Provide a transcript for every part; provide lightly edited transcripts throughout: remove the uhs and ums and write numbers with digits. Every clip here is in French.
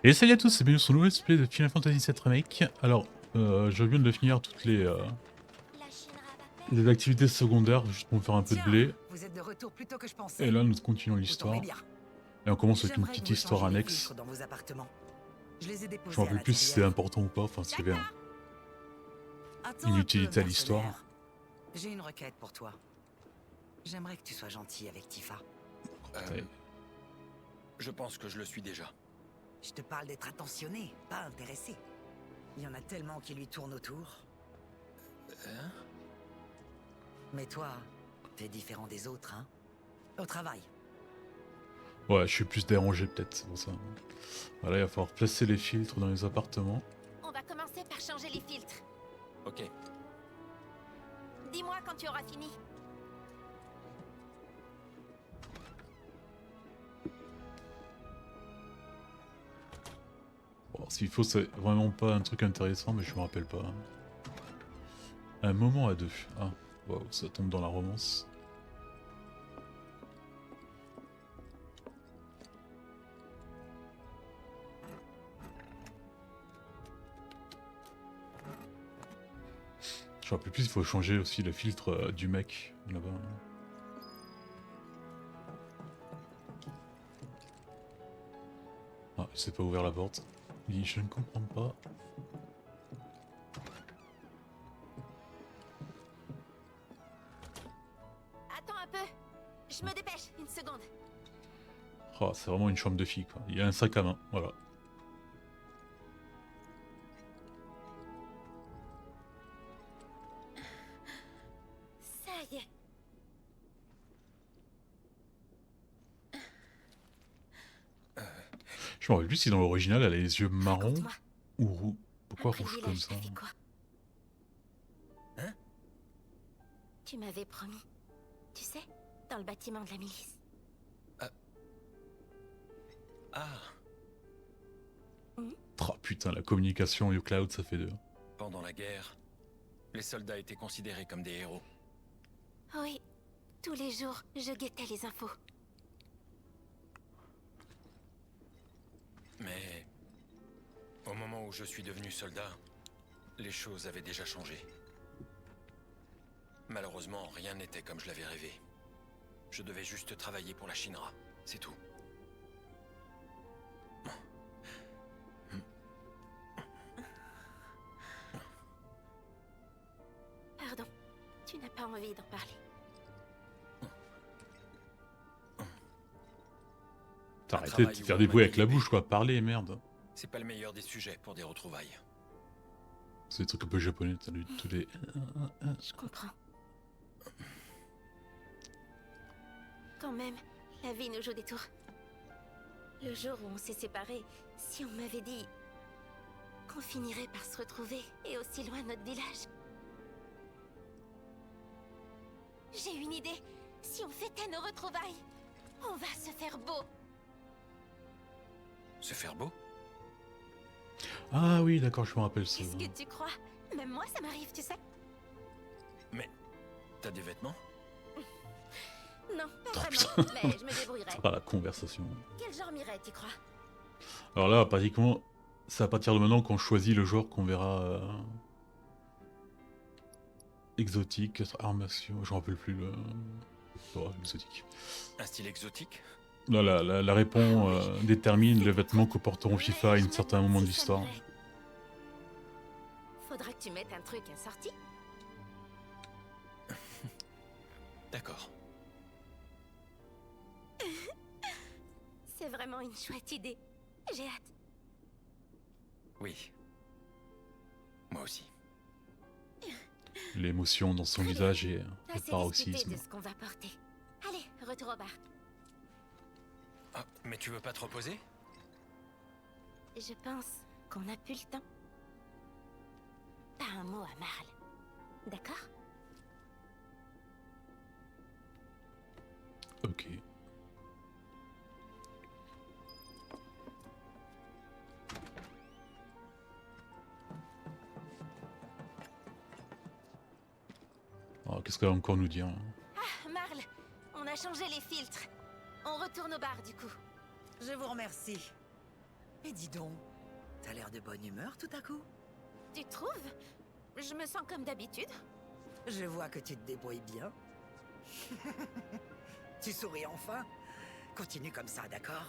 Et salut à tous, c'est bienvenue sur le nouvel let's play de Final Fantasy VII Remake. Alors, je viens de finir toutes les activités secondaires, juste pour me faire un peu de Tiens, blé. vous êtes de retour plus tôt que je Et pensais. là, nous continuons Vous tombez l'histoire. bien. Et on commence avec une J'aimerais que petite vous histoire changiez les filtres annexe. dans vos appartements. Je les ai Je me déposés à rappelle plus si c'était l'intérieur. important ou pas, enfin s'il y avait Attends une un peu, utilité à l'histoire. mercenaire. J'ai une requête pour toi. J'aimerais que tu sois gentil avec Tifa. Ouais. Je pense que je le suis déjà. Je te parle d'être attentionné, pas intéressé. Il y en a tellement qui lui tournent autour. Hein? Mais toi, t'es différent des autres, hein? Au travail. Ouais, je suis plus dérangé peut-être, c'est pour ça. Voilà, il va falloir placer les filtres dans les appartements. On va commencer par changer les filtres. Ok. Dis-moi quand tu auras fini. Bon, s'il faut, c'est vraiment pas un truc intéressant, mais je me rappelle pas. Un moment à deux. Ah, waouh, ça tombe dans la romance. Je me rappelle plus, il faut changer aussi le filtre du mec là-bas. Ah, il s'est pas ouvert la porte. Il dit, je ne comprends pas. Attends un peu. Je me dépêche, une seconde. Oh, c'est vraiment une chambre de fille quoi. Il y a un sac à main, voilà. Ça y est. Je me rappelle plus si dans l'original elle a les yeux marrons Raconte-moi. ou roux. Pourquoi Après le rouge comme village, ça? t'as fait quoi? Hein? Tu m'avais promis. Tu sais, dans le bâtiment de la milice. Ah, Oh putain, la communication et au cloud ça fait deux. pendant la guerre, les soldats étaient considérés comme des héros. Oui. Tous les jours, je guettais les infos. Mais au moment où je suis devenu soldat, les choses avaient déjà changé. Malheureusement, rien n'était comme je l'avais rêvé. Je devais juste travailler pour la Shinra, c'est tout. Pardon. Tu n'as pas envie d'en parler. T'as Un arrêté de travail te où faire on des bruits manie avec la l'épée. bouche quoi, parler merde. C'est pas le meilleur des sujets pour des retrouvailles. C'est des trucs un peu japonais, t'as lu tous les... Je comprends. Quand même, la vie nous joue des tours. Le jour où on s'est séparés, si on m'avait dit qu'on finirait par se retrouver et aussi loin de notre village. J'ai une idée. Si on fêtait nos retrouvailles, on va se faire beau. Se faire beau? Ah oui, d'accord, je me rappelle ça. Qu'est-ce que tu crois? Même moi, ça m'arrive, tu sais. Mais t'as des vêtements? Non, pas Oh, vraiment, mais je me débrouillerai. Ah, la conversation. Quel genre m'irait, tu crois? Alors là, pratiquement, c'est à partir de maintenant qu'on choisit le genre qu'on verra... exotique, armation, je me rappelle plus le... Oh, exotique. Un style exotique? Là, la réponse détermine les vêtements que porteront FIFA à un certain moment de l'histoire. Faudra que tu mettes un truc assorti. D'accord. C'est vraiment une chouette idée. J'ai hâte. Oui. Moi aussi. L'émotion dans son visage et le Assez discuté paroxysme. de ce qu'on va porter. Allez, retour au bar. Ah, mais tu veux pas te reposer? Je pense qu'on n'a plus le temps. Pas un mot à Marle. D'accord? Ok. Alors, qu'est-ce qu'elle va encore nous dire? Ah, Marle, on a changé les filtres. On retourne au bar, du coup. Je vous remercie. Mais dis donc, t'as l'air de bonne humeur tout à coup. Tu trouves? Je me sens comme d'habitude. Je vois que tu te débrouilles bien. Tu souris enfin? Continue comme ça, d'accord?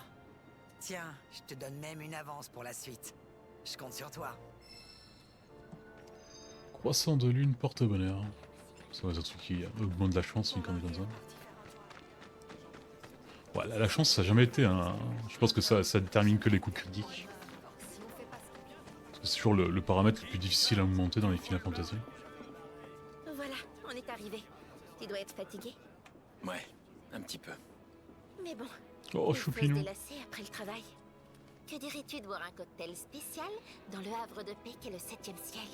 Tiens, je te donne même une avance pour la suite. Je compte sur toi. Croissant de lune porte-bonheur. Ça va être un truc qui augmente la chance, une connerie comme ça. Ouais, la chance, ça n'a jamais été un... Je pense que ça détermine que les coups critiques. Parce que c'est toujours le paramètre le plus difficile à augmenter dans les Final Fantasy. Voilà, on est arrivé. Tu dois être fatigué. Ouais, un petit peu. Mais bon, Oh, il faut se choupinou. délasser après le travail. Que dirais-tu de boire un cocktail spécial dans le havre de paix qu'est le 7e ciel?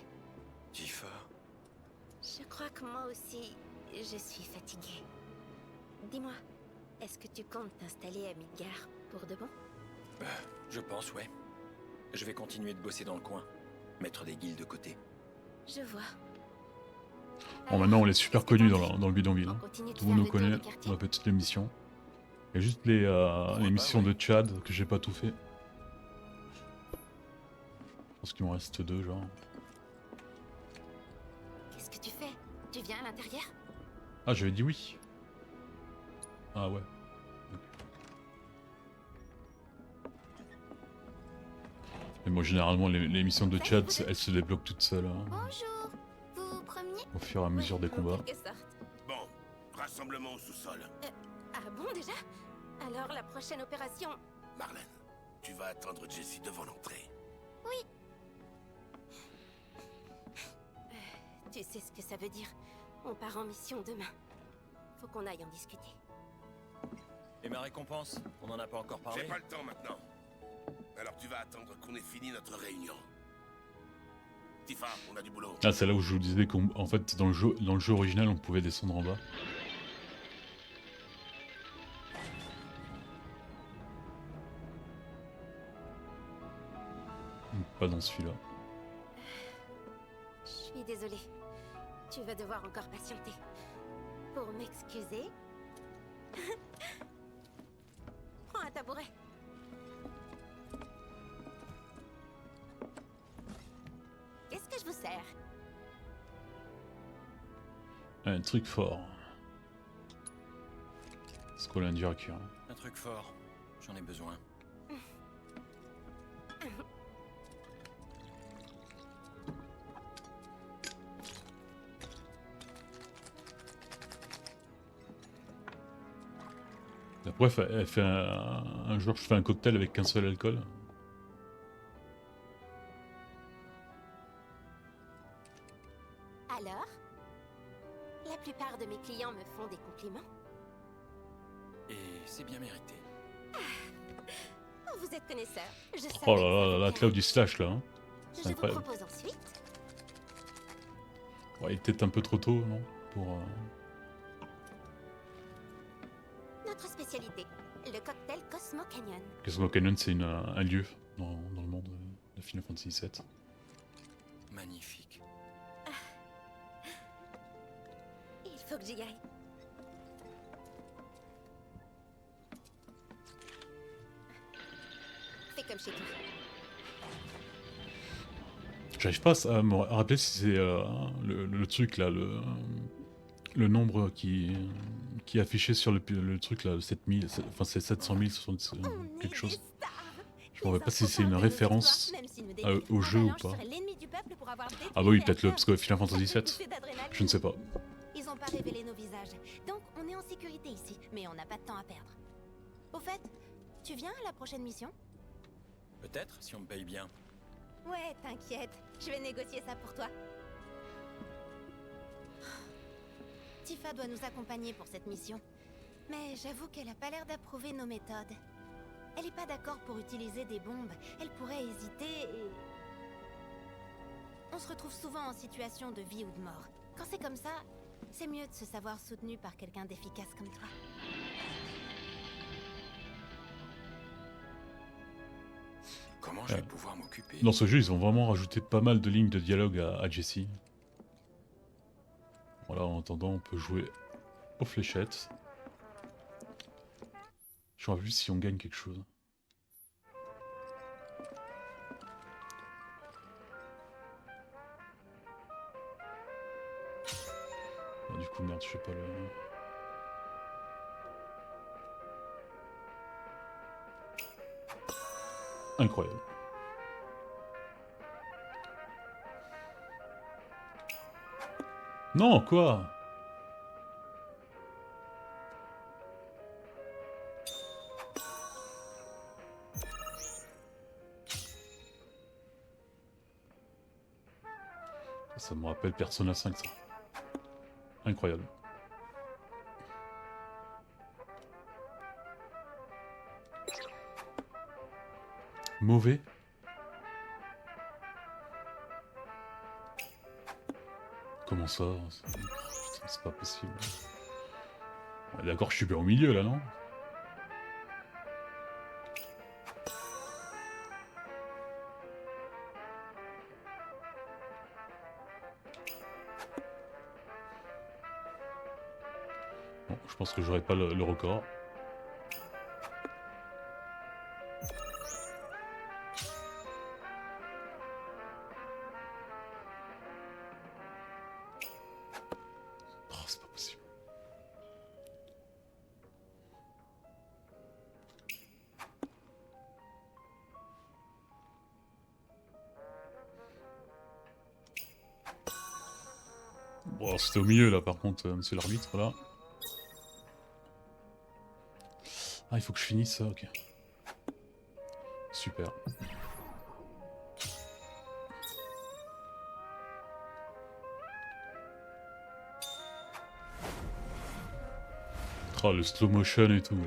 Tifa, Je crois que moi aussi, je suis fatiguée. Dis-moi, est-ce que tu comptes t'installer à Midgar pour de bon? je pense, ouais. Je vais continuer de bosser dans le coin. Mettre des guildes de côté. Je vois. Bon, maintenant on est super qu'est-ce que connus t'en dans, dis? le bidonville. On Hein. continue de Tout le monde faire nous le tour connaît du quartier? dans la petite émission. Il y a juste les missions ouais. de Tchad que j'ai pas tout fait. Je pense qu'il m'en reste 2, genre. Qu'est-ce que tu fais? Tu viens à l'intérieur? Ah, j'avais dit oui. Ah ouais. Mais moi, généralement, les missions de Tchad, elles se débloquent toutes seules. Hein, Bonjour. Vous vous promeniez? au fur et à mesure des En combats. quelque sorte. Bon, rassemblement au sous-sol. Ah bon déjà? Alors la prochaine opération... Marlène, tu vas attendre Jessie devant l'entrée. Tu sais ce que ça veut dire. On part en mission demain. Faut qu'on aille en discuter. Et ma récompense? On en a pas encore parlé? J'ai pas le temps maintenant. Alors tu vas attendre qu'on ait fini notre réunion. Tifa, on a du boulot. Ah, c'est là où je vous disais qu'en fait, dans le jeu original, on pouvait descendre en bas. Pas dans celui-là. Je suis désolée. Tu vas devoir encore patienter. Pour m'excuser... Prends un tabouret. Qu'est-ce que je vous sers? Un truc fort. Scolan Jarkir. Un truc fort. J'en ai besoin. Après, elle fait un jour, je fais un cocktail avec qu'un seul alcool. Alors? La plupart de mes clients me font des compliments. Et c'est bien mérité. Oh, vous êtes connaisseur. Je savais Oh que là ça là là, vous la Cloud du Slash là. Hein. plairait. C'est Je vous incroyable. propose ensuite Ouais, il est peut-être un peu trop tôt, non pour, notre spécialité, le cocktail Cosmo Canyon. Cosmo Canyon, c'est un lieu dans le monde de Final Fantasy VII. Magnifique. Il faut que j'y aille. Fais comme chez toi. J'arrive pas à me rappeler si c'est le truc là, le nombre qui est affiché sur le truc là, 7000, enfin c'est 700 000, 70, On quelque est chose. des stars. Je me rappelle pas si Les c'est une enfants parlent de nos référence histoires, même s'ils nous au décrivent. jeu ou Avalanche pas. serait l'ennemi du peuple pour avoir détruit Ah bah oui, les peut-être le, réacteurs. parce que Final Fantasy Ça fait VII, pousser d'adrénaline. je ne sais pas. Ils ont pas révélé nos visages, donc on est en sécurité ici, mais on n'a pas de temps à perdre. Au fait, tu viens à la prochaine mission? Peut-être, si on me paye bien. Ouais, t'inquiète, je vais négocier ça pour toi. Tifa doit nous accompagner pour cette mission, mais j'avoue qu'elle a pas l'air d'approuver nos méthodes. Elle est pas d'accord pour utiliser des bombes, elle pourrait hésiter et... On se retrouve souvent en situation de vie ou de mort. Quand c'est comme ça, c'est mieux de se savoir soutenu par quelqu'un d'efficace comme toi. Comment je vais pouvoir m'occuper? Dans ce jeu, ils ont vraiment rajouté pas mal de lignes de dialogue à Jessie. Voilà, en attendant, on peut jouer aux fléchettes. Je vois plus si on gagne quelque chose. coup, merde, je sais pas le... Incroyable. Non, quoi? Ça me rappelle Persona 5, ça. Incroyable. Mauvais? Comment ça? Putain, c'est pas possible. Ouais, d'accord, je suis bien au milieu, là, non? Bon, je pense que j'aurai pas le record. Oh, c'est pas possible. Bon, c'était au milieu, là, par contre, monsieur l'arbitre, là. Ah, il faut que je finisse ça, ok. Super. Oh, le slow motion et tout, là.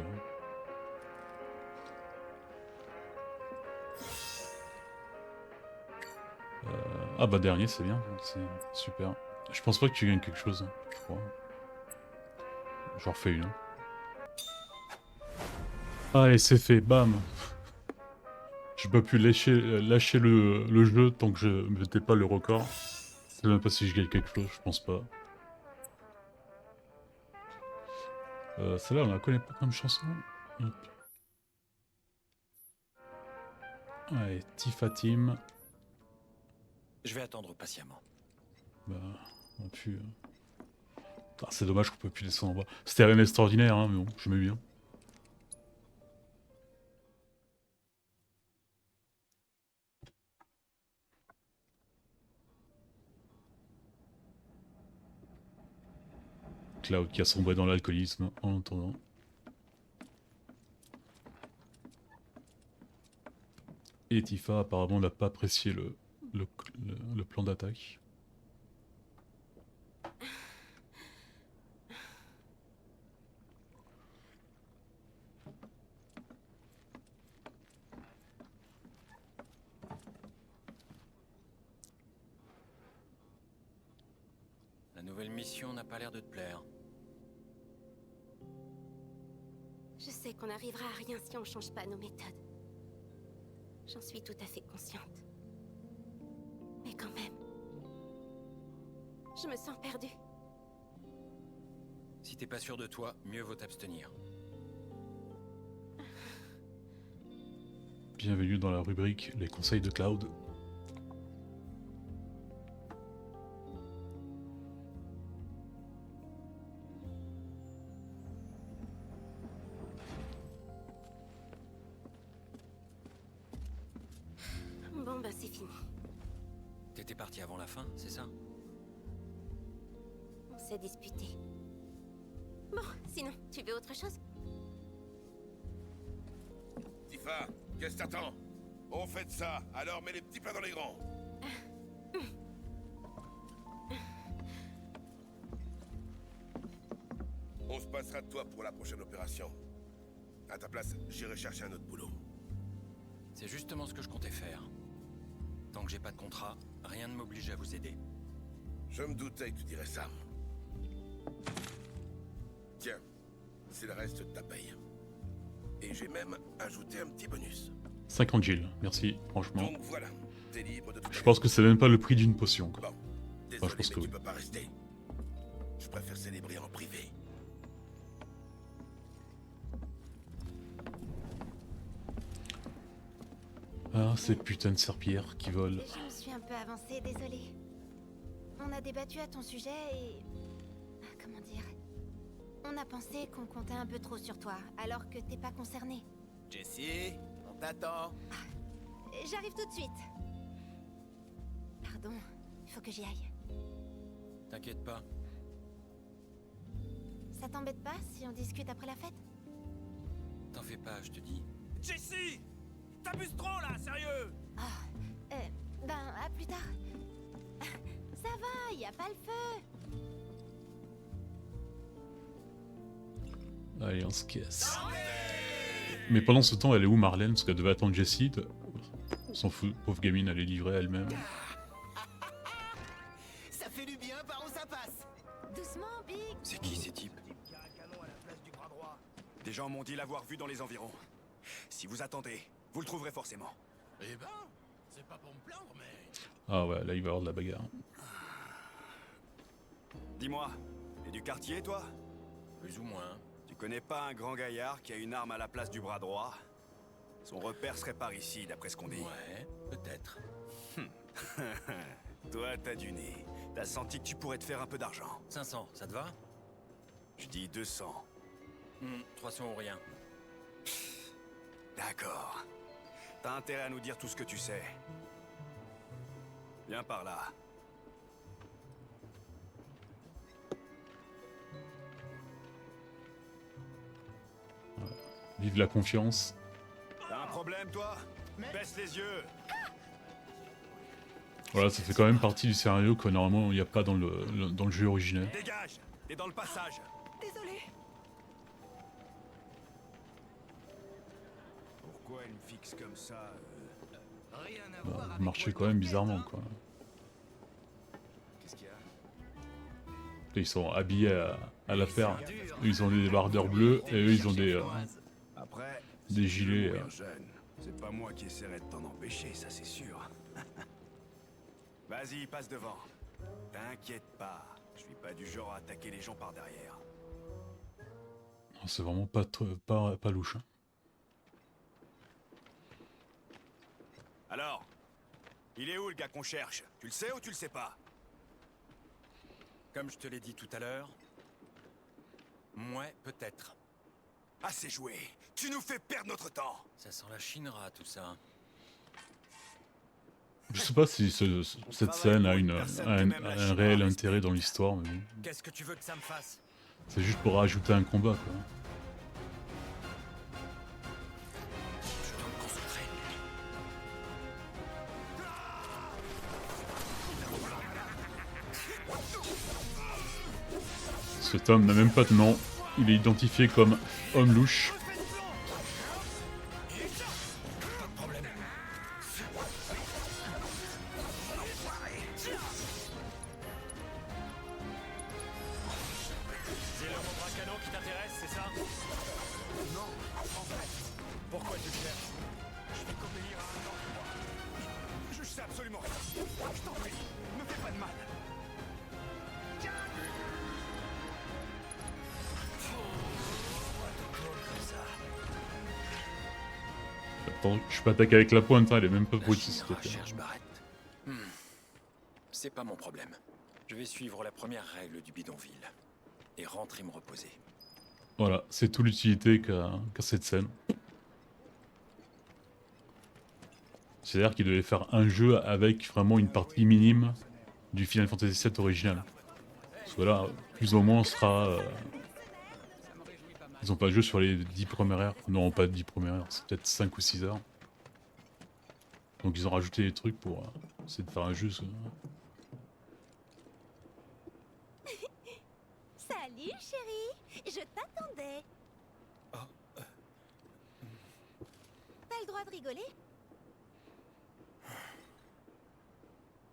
Ah bah dernier, c'est bien, c'est super. Je pense pas que tu gagnes quelque chose, hein, je crois. J'en refais une. Allez, c'est fait, bam. J'ai pas pu lâcher le jeu tant que je mettais pas le record. Je sais même pas si je gagne quelque chose, je pense pas. Celle-là, on la connaît pas comme chanson. Hop. Allez, Tifa Team. Je vais attendre patiemment. Bah, on a pu... Ah, c'est dommage qu'on peut plus descendre en bas. C'était rien d'extraordinaire, hein, mais bon, j'aimais bien. Cloud qui a sombré dans l'alcoolisme en attendant. Et Tifa apparemment n'a pas apprécié le plan d'attaque. La nouvelle mission n'a pas l'air de te plaire. Je sais qu'on n'arrivera à rien si on change pas nos méthodes. J'en suis tout à fait consciente. Mais quand même... Je me sens perdue. Si t'es pas sûr de toi, mieux vaut t'abstenir. Bienvenue dans la rubrique Les conseils de Cloud. Bon bah c'est fini. T'étais parti avant la fin, c'est ça? On s'est disputé. Bon, sinon, tu veux autre chose? Tifa, qu'est-ce que t'attends? On fait de ça, alors mets les petits plats dans les grands. On se passera de toi pour la prochaine opération. À ta place, j'irai chercher un autre boulot. C'est justement ce que je comptais faire. Tant que j'ai pas de contrat, rien ne m'oblige à vous aider. Je me doutais que tu dirais ça. Tiens, c'est le reste de ta paye. Et j'ai même ajouté un petit bonus. 50 Gilles, merci, franchement. Donc voilà, t'es libre de tout. Je pense que c'est même pas le prix d'une potion, quoi. Bon, désolé, je pense mais que tu oui. peux pas rester. Je préfère célébrer en privé. Ah, ces putains de serpillères qui volent. Je me suis un peu avancée, désolée. On a débattu à ton sujet et... comment dire... On a pensé qu'on comptait un peu trop sur toi, alors que t'es pas concerné. Jessie, on t'attend. J'arrive tout de suite. Pardon, il faut que j'y aille. T'inquiète pas. Ça t'embête pas si on discute après la fête? T'en fais pas, je te dis. Jessie! T'abuses trop là, sérieux! Ben, à plus tard. Ça va, y a pas le feu. Allez, on se casse. Mais pendant ce temps, elle est où Marlène? Parce qu'elle devait attendre Jessie. On s'en fout, pauvre gamine, elle est livrée elle-même. Ça fait du bien par où ça passe. Doucement, Big. C'est qui ces types? Des gens m'ont dit l'avoir vu dans les environs. Si vous attendez, vous le trouverez forcément. Eh ben, c'est pas pour me plaindre, mais... Ah ouais, là il va y avoir de la bagarre. Dis-moi, t'es du quartier, toi? Plus ou moins. Tu connais pas un grand gaillard qui a une arme à la place du bras droit? Son repère serait par ici, d'après ce qu'on dit. Ouais, peut-être. Toi, t'as du nez. T'as senti que tu pourrais te faire un peu d'argent. 500, ça te va? Je dis 200. 300 ou rien. D'accord. T'as intérêt à nous dire tout ce que tu sais. Viens par là. Vive la confiance. T'as un problème, toi? Baisse les yeux. Voilà, ça fait quand même partie du scénario que normalement il n'y a pas dans le jeu originel. Dégage. T'es dans le passage. Désolé. Pourquoi elle me fixe comme ça? Rien à Bah, voir avec marchait moi, quand même le bizarrement capitaine, quoi. Qu'est-ce qu'il y a? Ils sont habillés à la paire. Eux, ils ont des débardeurs bleus et eux ils ont Après, des si tu veux gilets. mourir jeune, c'est pas moi qui essaierai de t'en empêcher, ça c'est sûr. Vas-y, passe devant. T'inquiète pas, je suis pas du genre à attaquer les gens par derrière. C'est vraiment pas louche. Hein. Alors, il est où le gars qu'on cherche? Tu le sais ou tu le sais pas? Comme je te l'ai dit tout à l'heure... Ouais, peut-être. Assez joué. Tu nous fais perdre notre temps. Ça sent la chinera, tout ça. Je sais pas si cette scène a un réel intérêt dans l'histoire, mais bon. Qu'est-ce que tu veux que ça me fasse? C'est juste pour rajouter un combat quoi. Je dois me concentrer. Cet homme n'a même pas de nom. Il est identifié comme homme louche. C'est le bras canon qui t'intéresse, c'est ça? Non, en fait. Pourquoi tu le cherches? Je vais obéir à un ordre. Je sais absolument rien. Je t'en prie, ne fais pas de mal. Attends, je peux attaquer avec la pointe, hein, elle est même pas La pointue. Shinra cherche Barrett. C'est pas mon problème. Je vais suivre la première règle du bidonville. Et rentrer me reposer. Voilà, c'est toute l'utilité qu'a cette scène. C'est-à-dire qu'il devait faire un jeu avec vraiment une partie minime du Final Fantasy VII original. Parce que là, plus ou moins, on sera... Ils ont pas de jeu sur les 10 premières heures. Non, pas 10 premières heures, c'est peut-être 5 ou 6 heures. Donc ils ont rajouté des trucs pour essayer de faire un jeu. Salut, chérie. Je t'attendais. T'as le droit de rigoler?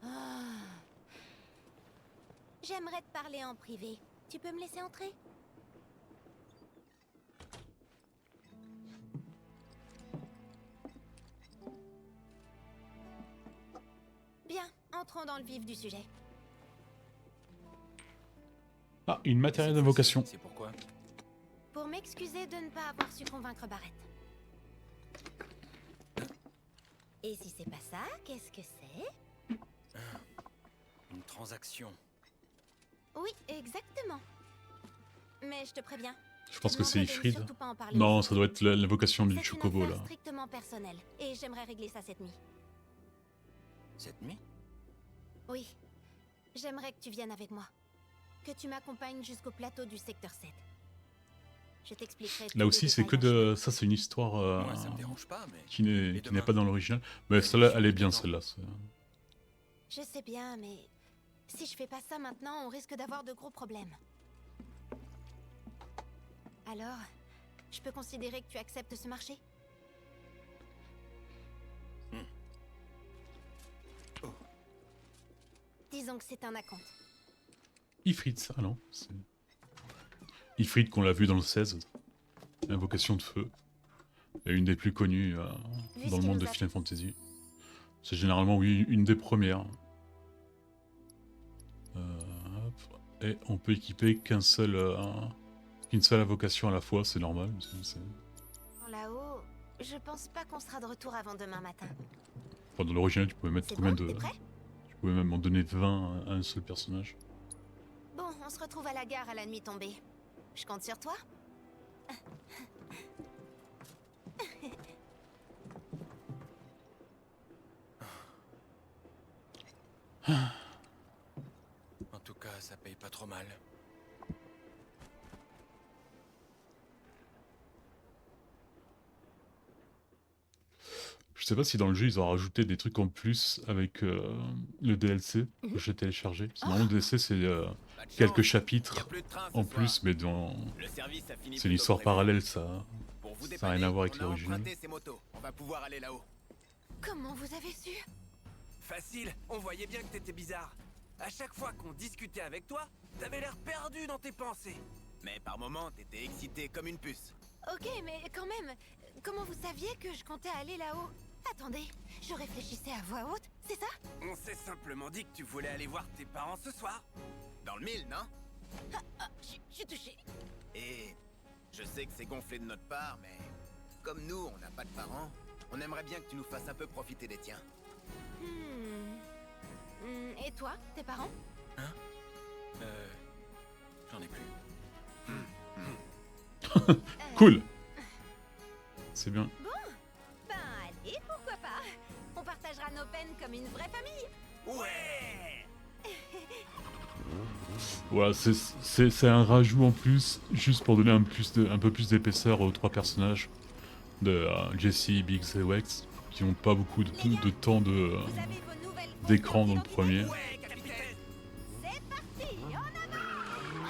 Ah. J'aimerais te parler en privé. Tu peux me laisser entrer? Bien, entrons dans le vif du sujet. Ah, une matérielle d'invocation. C'est pourquoi? Pour m'excuser de ne pas avoir su convaincre Barrett. Et si c'est pas ça, qu'est-ce que c'est? Une transaction. Oui, exactement. Mais je te préviens. Je pense te que c'est demanderai de ne Ifrit. surtout pas en parler Non, aux ça doit être l'invocation du C'est une Chocobo affaire là. strictement personnelle, et j'aimerais régler ça cette nuit. Cette nuit? Oui. J'aimerais que tu viennes avec moi. Que tu m'accompagnes jusqu'au plateau du secteur 7. Je t'expliquerai. tous Là les aussi, c'est que détails en de. Ça, c'est une histoire Moi, ça me dérange pas, mais. qui Et n'est demain pas dans l'original. Mais celle-là, elle est bien, Non. celle-là. Je sais bien, mais si je fais pas ça maintenant, on risque d'avoir de gros problèmes. Alors, je peux considérer que tu acceptes ce marché? Disons que c'est un acompte. Ifrit, ah non. c'est- Ifrit qu'on l'a vu dans le 16. Invocation de feu. Et une des plus connues Vu dans ce le qu'il monde nous de a Final fait. Fantasy. C'est généralement, oui, une des premières. Hop. Et on peut équiper qu'une seule invocation à la fois, c'est normal. Là-haut, je pense pas qu'on sera de retour avant demain matin. Enfin, dans l'original, tu pouvais mettre C'est combien bon, de. t'es prêt? Tu pouvais même en donner 20 à un seul personnage. Bon, on se retrouve à la gare à la nuit tombée. Je compte sur toi? En tout cas, ça paye pas trop mal. Je sais pas si dans le jeu ils ont rajouté des trucs en plus avec le DLC que j'ai téléchargé. Parce que normalement, le DLC c'est Pas de quelques chance. chapitres Y a plus de train ce en soir. plus, mais dans. Le service a fini C'est une plus histoire tôt que prévu. parallèle, ça. Pour vous Ça a rien à voir avec on a l'original. emprunté ces motos. On va pouvoir aller là-haut. Comment vous avez su? Facile, on voyait bien que t'étais bizarre. À chaque fois qu'on discutait avec toi, t'avais l'air perdu dans tes pensées. Mais par moments, t'étais excité comme une puce. Ok, mais quand même, comment vous saviez que je comptais aller là-haut? Attendez, je réfléchissais à voix haute, c'est ça? On s'est simplement dit que tu voulais aller voir tes parents ce soir. Dans le mille, non? Ah, je suis touchée. Et je sais que c'est gonflé de notre part, mais comme nous, on n'a pas de parents, on aimerait bien que tu nous fasses un peu profiter des tiens. Et toi, tes parents? J'en ai plus. Cool. C'est bien. Ben allez, pourquoi pas? On partagera nos peines comme une vraie famille. Ouais! Voilà, c'est un rajout en plus, juste pour donner un peu plus d'épaisseur aux trois personnages de Jesse, Biggs et Wex, qui n'ont pas beaucoup de temps Vous avez vos nouvelles d'écran dans le identités? premier. Ouais, capitaine! C'est parti, en avant!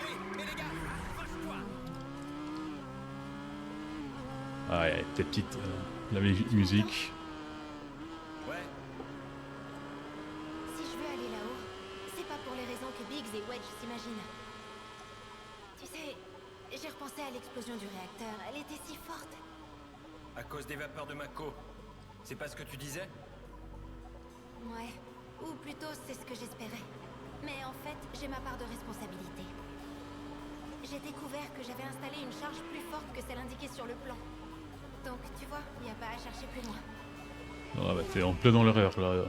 Allez, mais les gars, accroche-toi! Ah ouais, tes petites. La musique. Ouais, Si je veux aller là-haut, c'est pas pour les raisons que Biggs et Wedge s'imaginent. Tu sais, j'ai repensé à l'explosion du réacteur. Elle était si forte. À cause des vapeurs de Mako. C'est pas ce que tu disais? Ouais. Ou plutôt, c'est ce que j'espérais. Mais en fait, j'ai ma part de responsabilité. J'ai découvert que j'avais installé une charge plus forte que celle indiquée sur le plan. Donc, tu vois, il n'y a pas à chercher plus loin. Ah bah t'es en plein dans l'erreur là.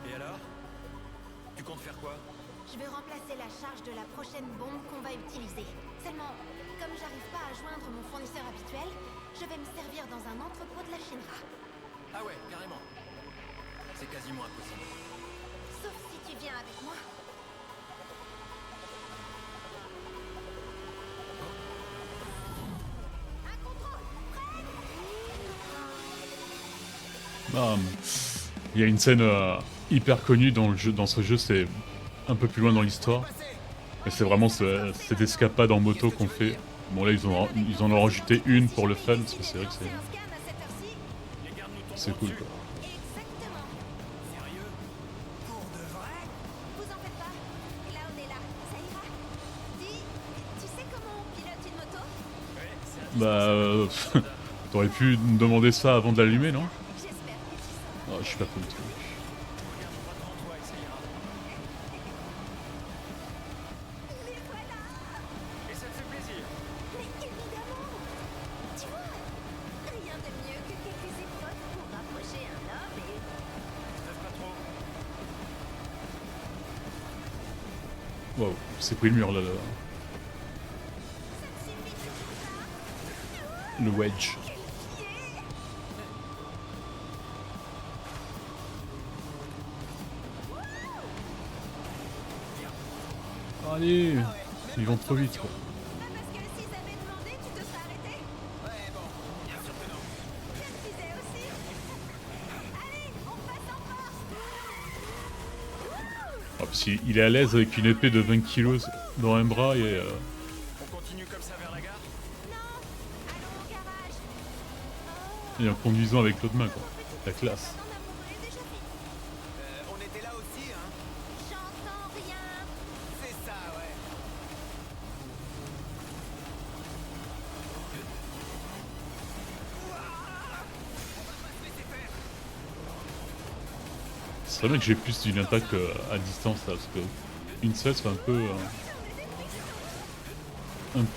Et alors? Tu comptes faire quoi? Je vais remplacer la charge de la prochaine bombe qu'on va utiliser. Seulement, comme j'arrive pas à joindre mon fournisseur habituel, je vais me servir dans un entrepôt de la Shinra. Ah ouais, carrément. C'est quasiment impossible. Sauf si tu viens avec moi. Un contrôle, Ah, il y a une scène hyper connue dans le jeu, dans ce jeu, c'est un peu plus loin dans l'histoire. Et c'est vraiment cette escapade en moto qu'on fait. Bon là ils en ont rajouté une pour le fun, parce que c'est vrai que c'est un scan à cette heure-ci? les gardes nous tomberont c'est cool quoi. Exactement. Sérieux? Pour de vrai? Vous en faites pas. Cloud est là. Ça ira. Dis, tu sais comment on pilote une moto? Bah t'aurais pu me demander ça avant de l'allumer, non? J'espère que tu sauras. Oh, je suis pas cool. Regarde droit devant toi et ça ira. Les voilà. Et ça te fait plaisir. Mais évidemment. Tu vois, rien de mieux que quelques épreuves pour rapprocher un homme et... Stresse pas trop. Waouh, c'est pris le mur là. Le wedge. Allez, ils vont trop vite quoi. Ah, parce que si ça m'avait demandé, tu te serais arrêté? Ouais, bon, bien sûr que non. Je le disais aussi. Allez, on passe en force. Ah, parce qu'il est à l'aise avec une épée de 20 kilos dans un bras et On continue comme ça vers la gare? Non, allons au garage. en conduisant avec l'autre main quoi. La classe. On a montré déjà fini. On était là aussi, hein. J'entends rien. C'est ça, ouais. C'est vrai que j'ai plus d'une attaque à distance là, parce que une seule c'est un peu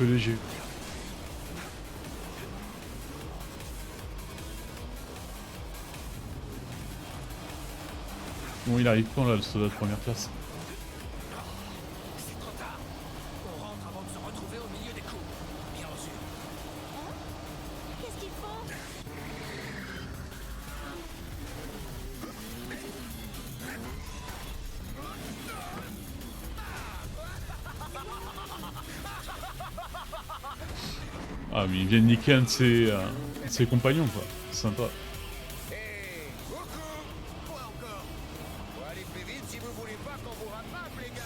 léger. Bon, il arrive quand là le soldat de première classe? C'est trop tard. On rentre avant de se retrouver au milieu des coups. Bien reçu. Qu'est-ce qu'ils font? Ah mais il vient de niquer un de ses compagnons quoi, sympa. Hé, coucou! Quoi encore? Faut aller plus vite si vous voulez pas qu'on vous rattrape, les gars!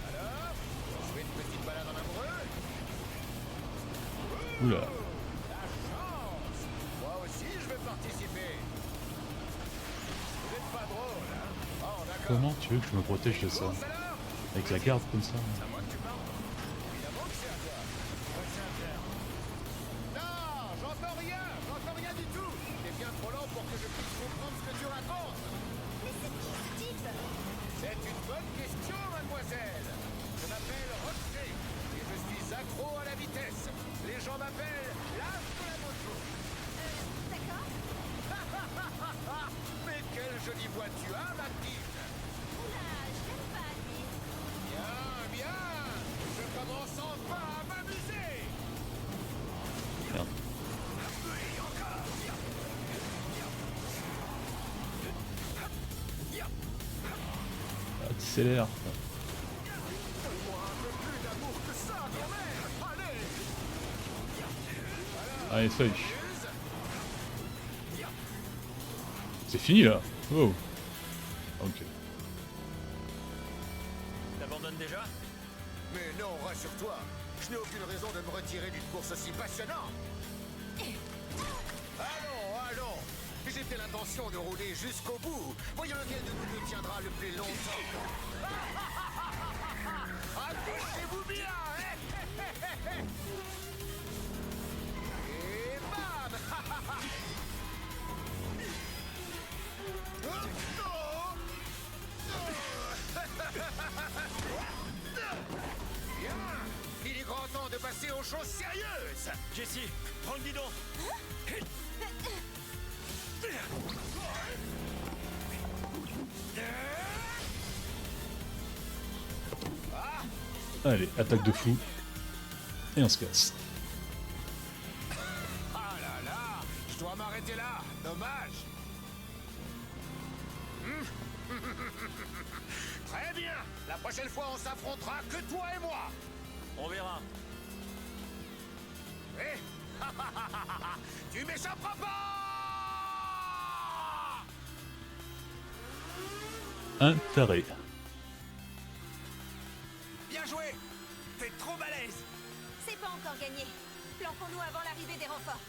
Alors? On se fait une petite balade en amoureux? Oula. La chance! Moi aussi, je vais participer! Vous êtes pas drôle, hein? Oh, d'accord. Comment tu veux que je me protège de ça? Course alors? Avec la garde comme ça? C'est à moi que tu parles? Évidemment que c'est à toi. Ouais, c'est à faire. Non, j'entends rien du tout. T'es bien trop lent pour que je puisse comprendre ce que tu racontes. Mais c'est qui ce type? C'est une bonne question, mademoiselle. Je m'appelle Roger et je suis accro à la vitesse. Les gens m'appellent l'as de la moto. D'accord. Mais quelle jolie voix tu as, ma petite. Oula, je l'aime pas, lui. Bien. Je commence enfin à m'amuser. Merde. Ah, accélère. Donne-moi un peu plus d'amour que ça, quand même. Allez. Allez, ça y est. C'est fini là. Oh. Ok. T'abandonnes déjà? Mais non, rassure-toi. Je n'ai aucune raison de me retirer d'une course aussi passionnante. Allons. J'étais l'intention de rouler jusqu'au bout. Voyons lequel de nous deux tiendra le plus longtemps. Accrochez-vous bien, hein. Et bam. Bien. Il est grand temps de passer aux choses sérieuses. Jessie, prends le guidon! Allez, attaque de fou. Et on se casse. Ah là là, je dois m'arrêter là. Dommage. Très bien. La prochaine fois, on s'affrontera que toi et moi. On verra. Eh tu m'échapperas pas. Un taré. Bien joué. T'es trop balèze. C'est pas encore gagné. Planquons-nous avant l'arrivée des renforts.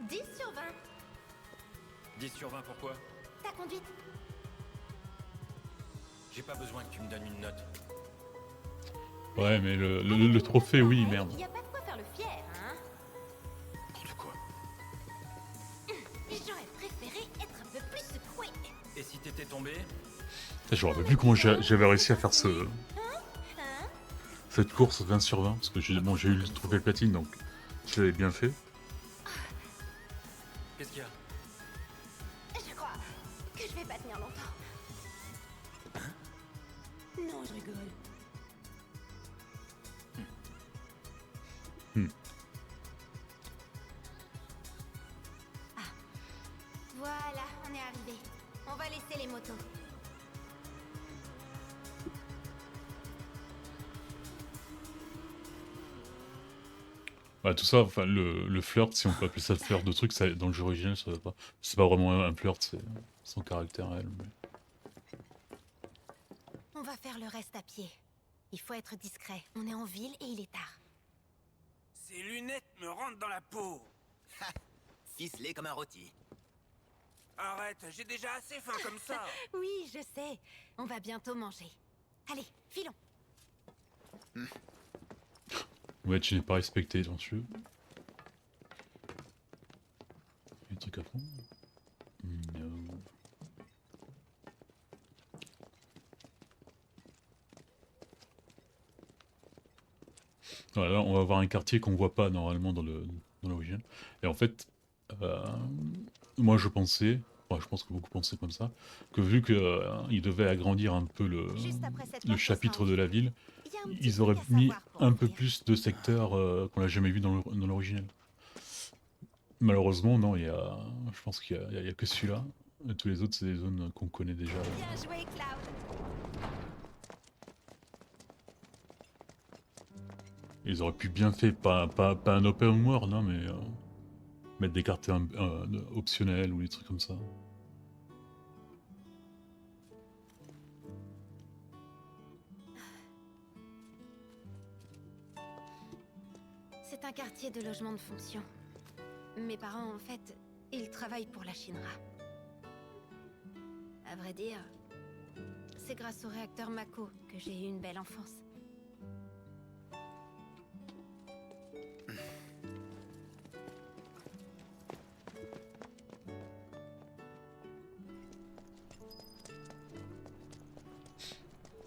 « 10 sur 20. 10 sur 20 pourquoi? Ta conduite. J'ai pas besoin que tu me donnes une note. Ouais, mais le trophée, oui, merde. Y a pas de quoi faire le fier, hein. N'importe quoi. J'aurais préféré être un peu plus secoué. Et si t'étais tombé? Putain, je me rappelle plus comment j'avais réussi à faire Hein? cette course 20 sur 20. Parce que j'ai eu le trophée platine, donc Je l'avais bien fait. Qu'est-ce qu'il y a? Je crois que je vais pas tenir longtemps. Non, je rigole. Ah. Voilà, on est arrivé. On va laisser les motos. Ouais, tout ça, enfin, le flirt, si on peut appeler ça flirt de trucs, ça, dans le jeu original, ça va pas. C'est pas vraiment un flirt, c'est son caractère à elle. On va faire le reste à pied. Il faut être discret. On est en ville et il est tard. Ces lunettes me rentrent dans la peau. Ficelé comme un rôti. Arrête, j'ai déjà assez faim comme ça. Oui, je sais. On va bientôt manger. Allez, filons. Ouais, tu n'es pas respecté, bien sûr. Il y a des trucs à fond. No. Voilà, on va avoir un quartier qu'on voit pas normalement dans l'original. Et en fait, moi je pensais, ouais, je pense que beaucoup pensaient comme ça, que vu qu'ils devaient agrandir un peu Juste après cette le porte, chapitre on de sera la en ville, Il y a un petit ils truc auraient à mis savoir pour un peu ouvrir. plus de secteurs qu'on n'a jamais vu dans l'original. Malheureusement, non, je pense qu'il y a que celui-là. Et tous les autres, c'est des zones qu'on connaît déjà. Bien joué, Cloud. Ils auraient pu bien faire, pas un open world, non, mais mettre des quartiers optionnels ou des trucs comme ça. C'est un quartier de logement de fonction. Mes parents, en fait, ils travaillent pour la Shinra. À vrai dire, c'est grâce au réacteur Mako que j'ai eu une belle enfance.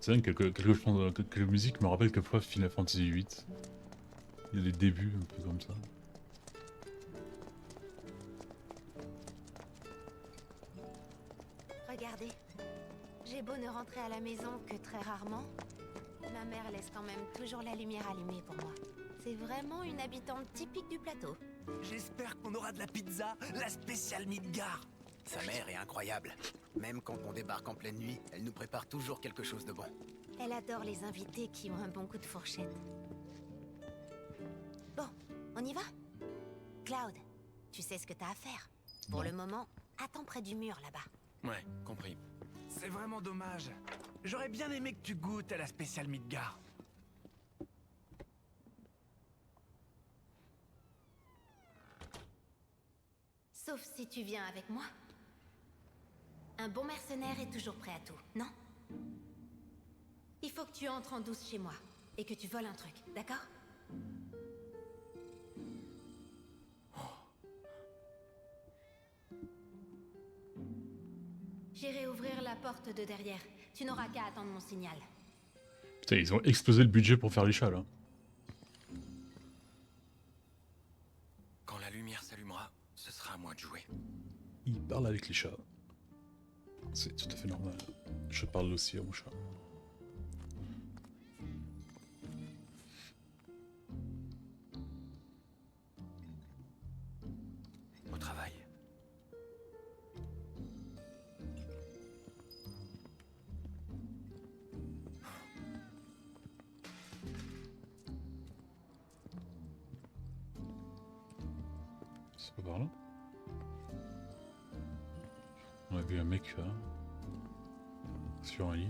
C'est vrai que quelques musiques me rappellent quelquefois Final Fantasy VIII. Il y a des débuts un peu comme ça. Regardez, j'ai beau ne rentrer à la maison que très rarement, ma mère laisse quand même toujours la lumière allumée pour moi. C'est vraiment une habitante typique du plateau. J'espère qu'on aura de la pizza, la spéciale Midgar. Sa mère est incroyable. Même quand on débarque en pleine nuit, elle nous prépare toujours quelque chose de bon. Elle adore les invités qui ont un bon coup de fourchette. Bon, on y va? Cloud, tu sais ce que t'as à faire. Pour le moment, attends près du mur là-bas. Ouais, compris. C'est vraiment dommage. J'aurais bien aimé que tu goûtes à la spéciale Midgar. Sauf si tu viens avec moi. Un bon mercenaire est toujours prêt à tout, non? Il faut que tu entres en douce chez moi et que tu voles un truc, d'accord? J'irai ouvrir la porte de derrière. Tu n'auras qu'à attendre mon signal. Putain, ils ont explosé le budget pour faire les chats là. Quand la lumière s'allumera, ce sera à moi de jouer. Ils parlent avec les chats. C'est tout à fait normal. Je parle aussi à mon chat. Au travail. C'est pas par là? On a vu un mec sur un lit.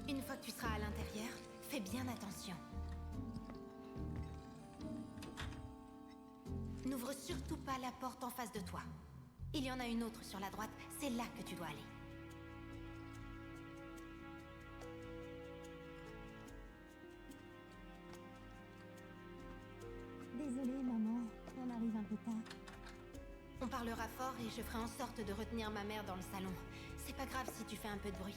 Une fois que tu seras à l'intérieur, fais bien attention. N'ouvre surtout pas la porte en face de toi. Il y en a une autre sur la droite, c'est là que tu dois aller. Désolée, maman, on arrive un peu tard. On parlera fort et je ferai en sorte de retenir ma mère dans le salon. C'est pas grave si tu fais un peu de bruit.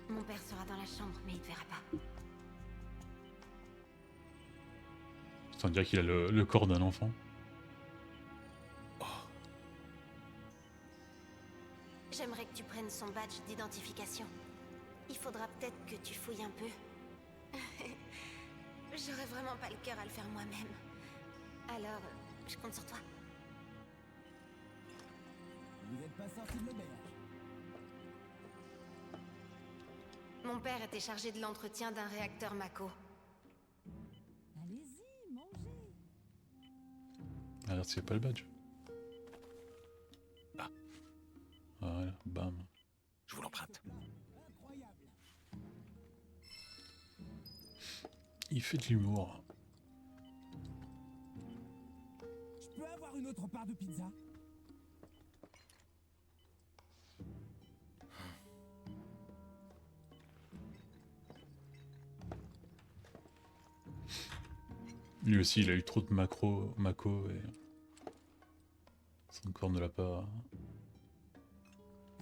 Mon père sera dans la chambre, mais il te verra pas. Ça veut dire qu'il a le corps d'un enfant. J'aimerais que tu prennes son badge d'identification. Il faudra peut-être que tu fouilles un peu. J'aurais vraiment pas le cœur à le faire moi-même. Alors, je compte sur toi. Vous n'êtes pas sorti de l'auberge. Mon père était chargé de l'entretien d'un réacteur Mako. Allez-y, mangez. Alors c'est pas le badge. Ah. Voilà, bam. Je vous l'emprunte. Incroyable. Il fait de l'humour. Je peux avoir une autre part de pizza? Lui aussi, il a eu trop de Mako et son corps ne l'a pas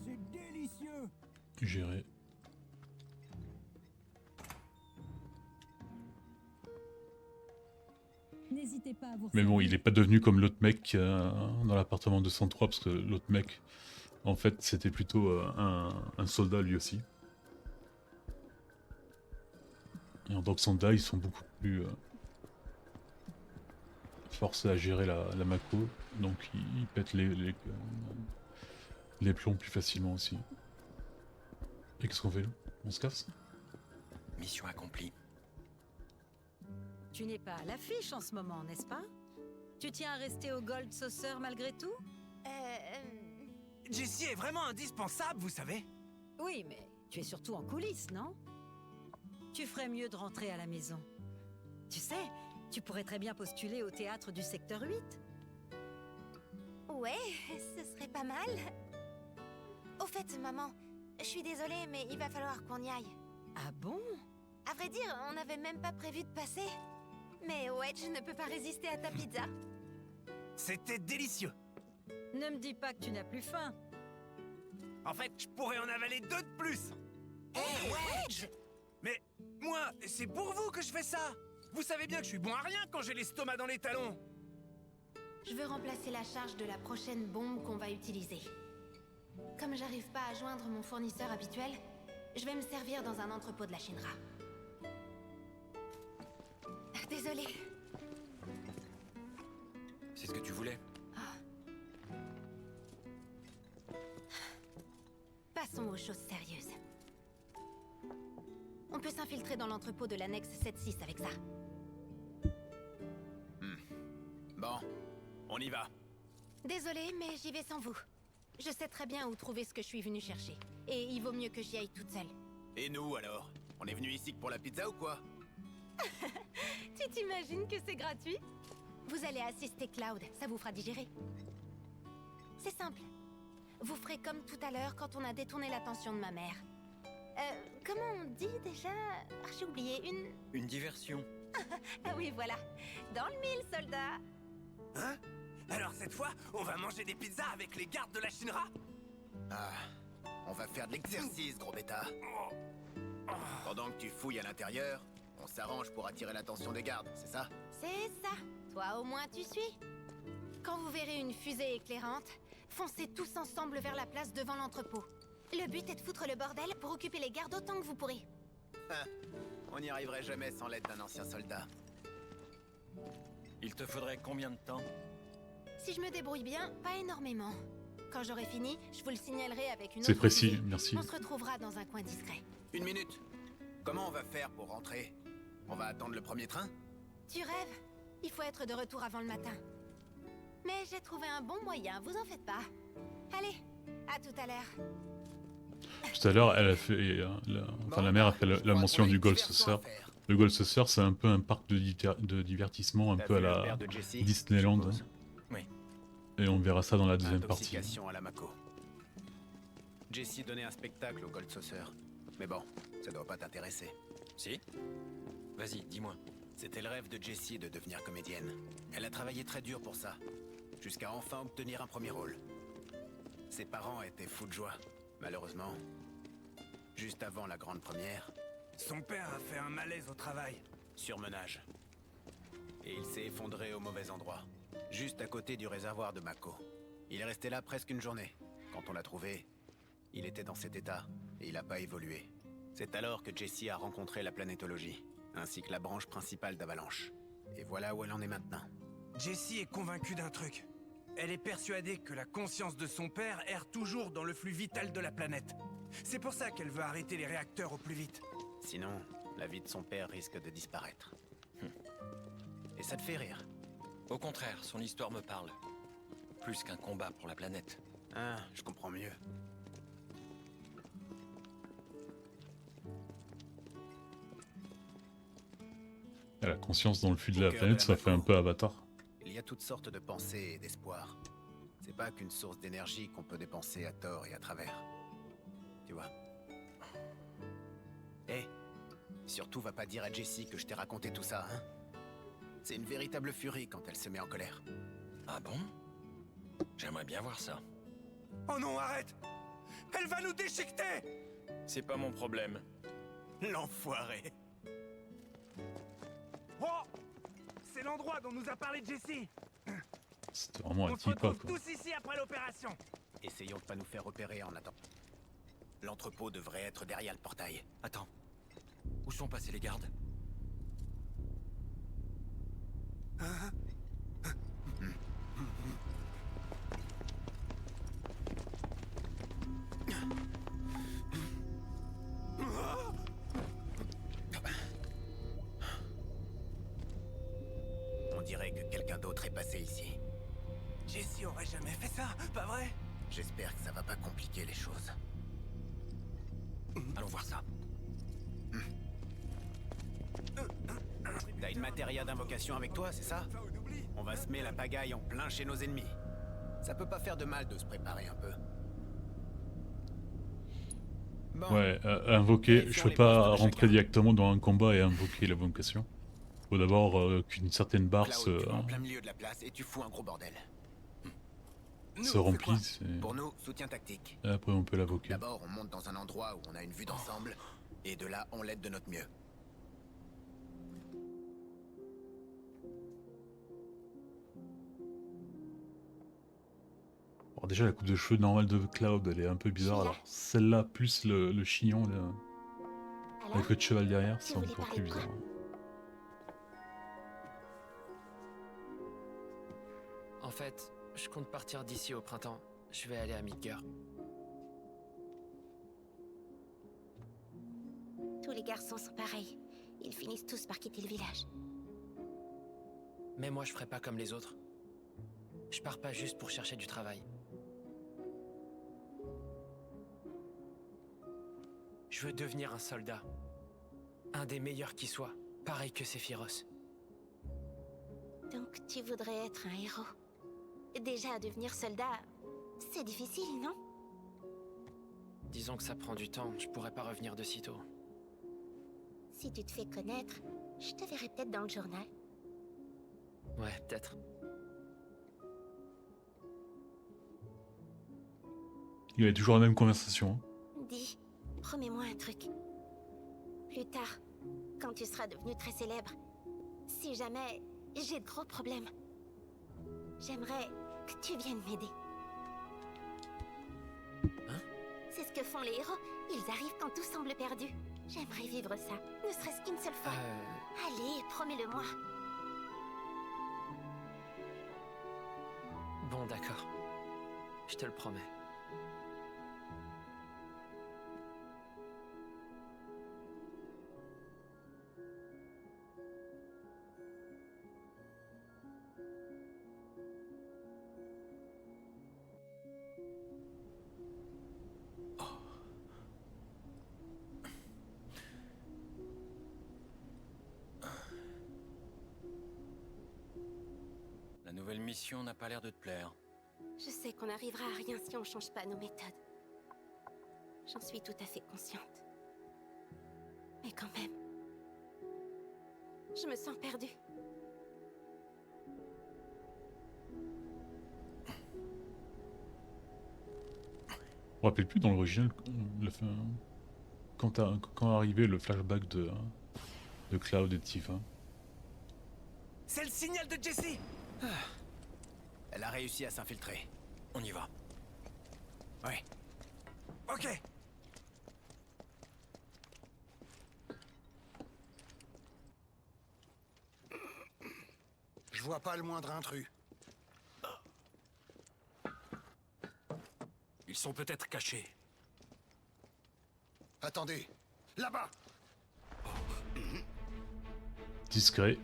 C'est délicieux. géré. N'hésitez pas à vous Mais bon, servir. il est pas devenu comme l'autre mec dans l'appartement 203 parce que l'autre mec, en fait, c'était plutôt un soldat lui aussi. Et en tant que soldat, ils sont beaucoup plus forcés à gérer la Mako, donc ils pètent les plombs plus facilement aussi. Et qu'est-ce qu'on fait là? On se casse? Mission accomplie. Tu n'es pas à l'affiche en ce moment, n'est-ce pas? Tu tiens à rester au Gold Saucer malgré tout? Jessie est vraiment indispensable, vous savez. Oui, mais tu es surtout en coulisses, non? Tu ferais mieux de rentrer à la maison. Tu sais, tu pourrais très bien postuler au théâtre du secteur 8. Ouais, ce serait pas mal. Au fait, maman, je suis désolée, mais il va falloir qu'on y aille. Ah bon? À vrai dire, on n'avait même pas prévu de passer. Mais Wedge ne peut pas résister à ta pizza. C'était délicieux. Ne me dis pas que tu n'as plus faim. En fait, je pourrais en avaler 2 de plus. Hey, Wedge! Mais moi, c'est pour vous que je fais ça. Vous savez bien que je suis bon à rien quand j'ai l'estomac dans les talons. Je veux remplacer la charge de la prochaine bombe qu'on va utiliser. Comme j'arrive pas à joindre mon fournisseur habituel, je vais me servir dans un entrepôt de la Shinra. Désolée. C'est ce que tu voulais. Passons aux choses sérieuses. On peut s'infiltrer dans l'entrepôt de l'annexe 7-6 avec ça. Bon, on y va. Désolée, mais j'y vais sans vous. Je sais très bien où trouver ce que je suis venue chercher. Et il vaut mieux que j'y aille toute seule. Et nous alors? On est venu ici que pour la pizza ou quoi? Tu t'imagines que c'est gratuit? Vous allez assister Cloud, ça vous fera digérer. C'est simple. Vous ferez comme tout à l'heure quand on a détourné l'attention de ma mère. Comment on dit déjà? Ah, j'ai oublié, Une diversion. Ah oui, voilà. Dans le mille, soldat. Hein? Alors cette fois, on va manger des pizzas avec les gardes de la Shinra? Ah, on va faire de l'exercice, gros bêta. Pendant que tu fouilles à l'intérieur, on s'arrange pour attirer l'attention des gardes, c'est ça? C'est ça. Toi au moins tu suis. Quand vous verrez une fusée éclairante, foncez tous ensemble vers la place devant l'entrepôt. Le but est de foutre le bordel pour occuper les gardes autant que vous pourrez. On n'y arriverait jamais sans l'aide d'un ancien soldat. Il te faudrait combien de temps? Si je me débrouille bien, pas énormément. Quand j'aurai fini, je vous le signalerai avec une autre C'est précis, fusée. merci. On se retrouvera dans un coin discret. Une minute. Comment on va faire pour rentrer? On va attendre le premier train? Tu rêves? Il faut être de retour avant le matin. Mais j'ai trouvé un bon moyen, vous en faites pas. Allez, à tout à l'heure. Tout à l'heure, elle a fait, la mère a fait la mention du Gold Saucer. Le Gold Saucer, c'est un peu un parc de divertissement, un peu à la Disneyland. Oui. Et on verra ça dans la deuxième partie. Intoxication à la Mako. Jessie donnait un spectacle au Gold Saucer. Mais bon, ça doit pas t'intéresser. Si? Vas-y, dis-moi. C'était le rêve de Jessie de devenir comédienne. Elle a travaillé très dur pour ça. jusqu'à enfin obtenir un premier rôle. Ses parents étaient fous de joie. Malheureusement, juste avant la grande première... Son père a fait un malaise au travail. Surmenage. Et il s'est effondré au mauvais endroit, juste à côté du réservoir de Mako. Il est resté là presque une journée. Quand on l'a trouvé, il était dans cet état, et il n'a pas évolué. C'est alors que Jessie a rencontré la planétologie, ainsi que la branche principale d'Avalanche. Et voilà où elle en est maintenant. Jessie est convaincue d'un truc. Elle est persuadée que la conscience de son père erre toujours dans le flux vital de la planète. C'est pour ça qu'elle veut arrêter les réacteurs au plus vite. Sinon, la vie de son père risque de disparaître. Et ça te fait rire? Au contraire, son histoire me parle. Plus qu'un combat pour la planète. Ah, je comprends mieux. La conscience dans le flux de la Au cœur planète, de ça la fait un Mako, peu Avatar. Il y a toutes sortes de pensées et d'espoirs. C'est pas qu'une source d'énergie qu'on peut dépenser à tort et à travers. Tu vois? Hé, surtout va pas dire à Jessie que je t'ai raconté tout ça, hein? C'est une véritable furie quand elle se met en colère. Ah bon? J'aimerais bien voir ça. Oh non, arrête! Elle va nous déchiqueter! C'est pas mon problème. L'enfoiré! Oh! C'est l'endroit dont nous a parlé Jessie! C'était vraiment un On se type retrouve quoi. tous ici après l'opération! Essayons de pas nous faire repérer en attendant. L'entrepôt devrait être derrière le portail. Attends. Où sont passés les gardes? On dirait que quelqu'un d'autre est passé ici. Jessie aurait jamais fait ça, pas vrai? J'espère que ça va pas compliquer les choses. Allons voir ça. T'as une matéria d'invocation avec toi, c'est ça? On va semer la pagaille en plein chez nos ennemis. Ça peut pas faire de mal de se préparer un peu. Bon. Ouais, invoquer, Vérifions je peux les pas postes de rentrer chacun. directement dans un combat et invoquer l'invocation. Faut d'abord qu'une certaine barre Cloud, tu vas en plein milieu de la place et tu fous un gros bordel. se remplisse. Et... Pour nous, soutien tactique. et après on peut l'invoquer. D'abord, on monte dans un endroit où on a une vue d'ensemble, et de là, on l'aide de notre mieux. Alors déjà la coupe de cheveux normale de Cloud elle est un peu bizarre, alors celle-là plus le chignon là, avec le cheval derrière, c'est encore plus bizarre. En fait, je compte partir d'ici au printemps. Je vais aller à Midgar. Tous les garçons sont pareils. Ils finissent tous par quitter le village. Mais moi, je ferai pas comme les autres. Je pars pas juste pour chercher du travail. Je veux devenir un soldat. Un des meilleurs qui soit. Pareil que Sephiroth. Donc tu voudrais être un héros. Déjà, devenir soldat, c'est difficile, non? Disons que ça prend du temps. Je pourrais pas revenir de sitôt. Si tu te fais connaître, je te verrai peut-être dans le journal. Ouais, peut-être. Il avait toujours la même conversation. Hein. Dis, promets-moi un truc. Plus tard, quand tu seras devenu très célèbre, si jamais j'ai de gros problèmes, j'aimerais que tu viennes m'aider. Hein? C'est ce que font les héros. Ils arrivent quand tout semble perdu. J'aimerais vivre ça, ne serait-ce qu'une seule fois. Allez, promets-le-moi. Bon, d'accord. Je te le promets. La nouvelle mission n'a pas l'air de te plaire. Je sais qu'on n'arrivera à rien si on change pas nos méthodes. J'en suis tout à fait consciente. Mais quand même, je me sens perdue. me rappelle plus dans l'original quand arrivait le flashback de Cloud et de Tifa. C'est le signal de Jessie. Elle a réussi à s'infiltrer. On y va. Ouais. Ok. Je vois pas le moindre intrus. Ils sont peut-être cachés. Attendez, là-bas. Discret.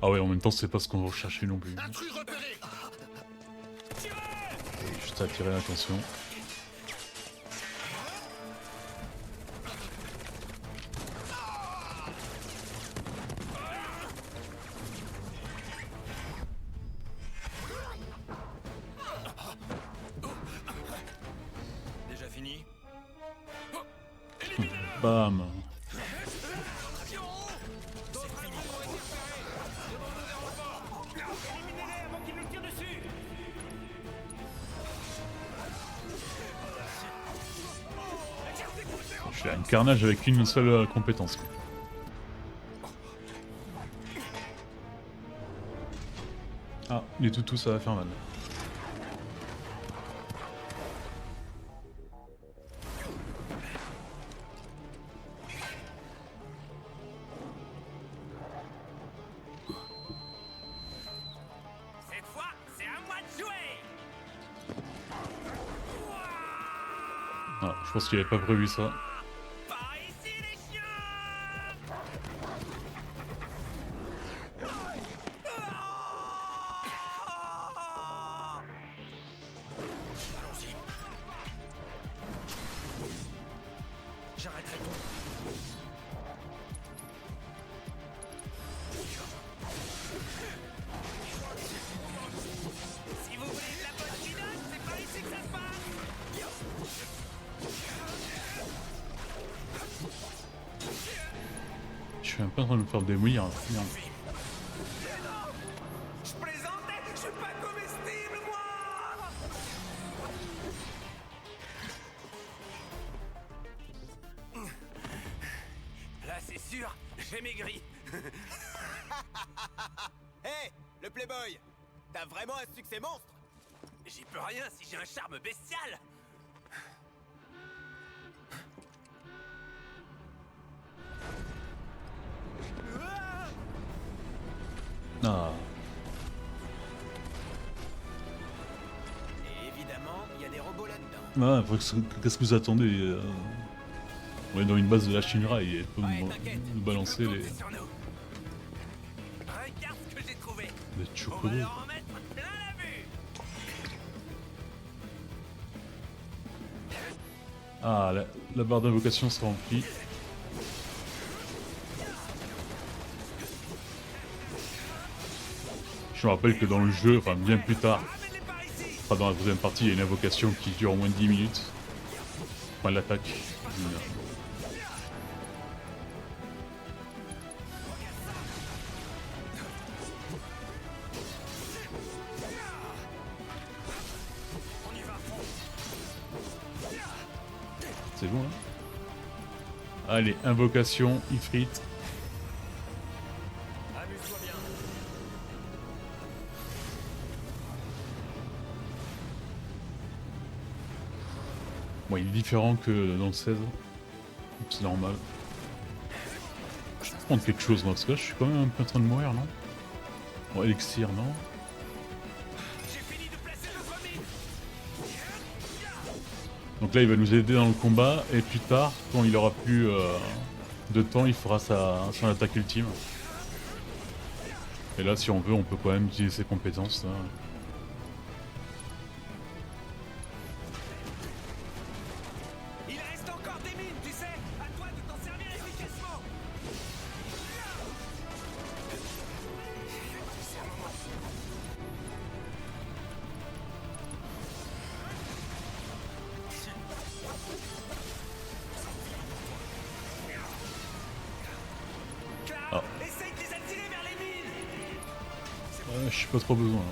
Ah ouais, en même temps, c'est pas ce qu'on recherchait non plus. Intrus repéré. Juste à attirer l'attention. Déjà fini? Bam. Je fais un carnage avec une seule compétence. Quoi. Ah, les toutous, ça va faire mal. Cette fois, c'est à moi de jouer. Ah, je pense qu'il avait pas prévu ça. J'arrêterai tout. Si vous voulez de la bonne qui donne, c'est par ici que ça se passe. Je suis un peu en train de me faire démolir. Merde. Je plaisantais, je suis pas comestible, moi. Là, c'est sûr, j'ai maigri. Hé, le Playboy. T'as vraiment un succès monstre. J'y peux rien si j'ai un charme bestial. Ah. Et évidemment, il y a des robots là-dedans. Ah, qu'est-ce que vous attendez On est dans une base de la Shinra et elle peut nous balancer les... Regarde ce que j'ai trouvé. les On va chocodos. leur en mettre plein la vue. Ah, la barre d'invocation sera remplie. Je me rappelle que dans le jeu, enfin bien plus tard, enfin dans la deuxième partie, il y a une invocation qui dure au moins 10 minutes. Enfin l'attaque. C'est bon, hein? Allez, invocation, Ifrit. Amuse-toi bien. Bon, il est différent que dans le 16. C'est normal. Je vais prendre quelque chose moi, parce que là, je suis quand même un peu en train de mourir, non? Bon, élixir, non? Donc là, il va nous aider dans le combat, et plus tard, quand il aura plus de temps, il fera son attaque ultime. Et là, si on veut, on peut quand même utiliser ses compétences. Là. Il reste encore des mines, tu sais. À toi de t'en servir efficacement. Ah. Essaye de les attirer vers les mines. Ouais, je suis pas trop besoin. Là.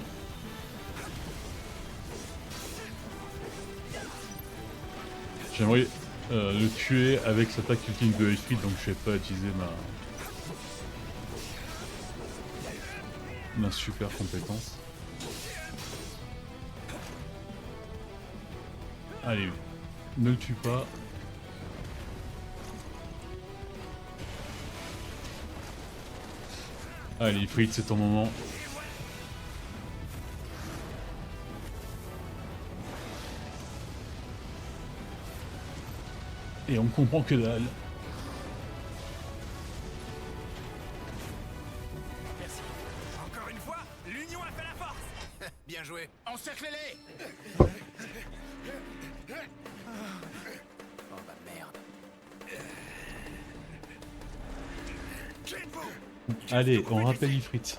J'aimerais le tuer avec cette attaque ultime de Ifrit, donc je vais pas utiliser ma super compétence. Allez, ne le tue pas. Allez, Ifrit, c'est ton moment. Et on comprend que dalle. Merci. Encore une fois, l'union a fait la force. Bien joué. Encerclez-les. Oh bah merde. Allez, on rappelle Ifrit.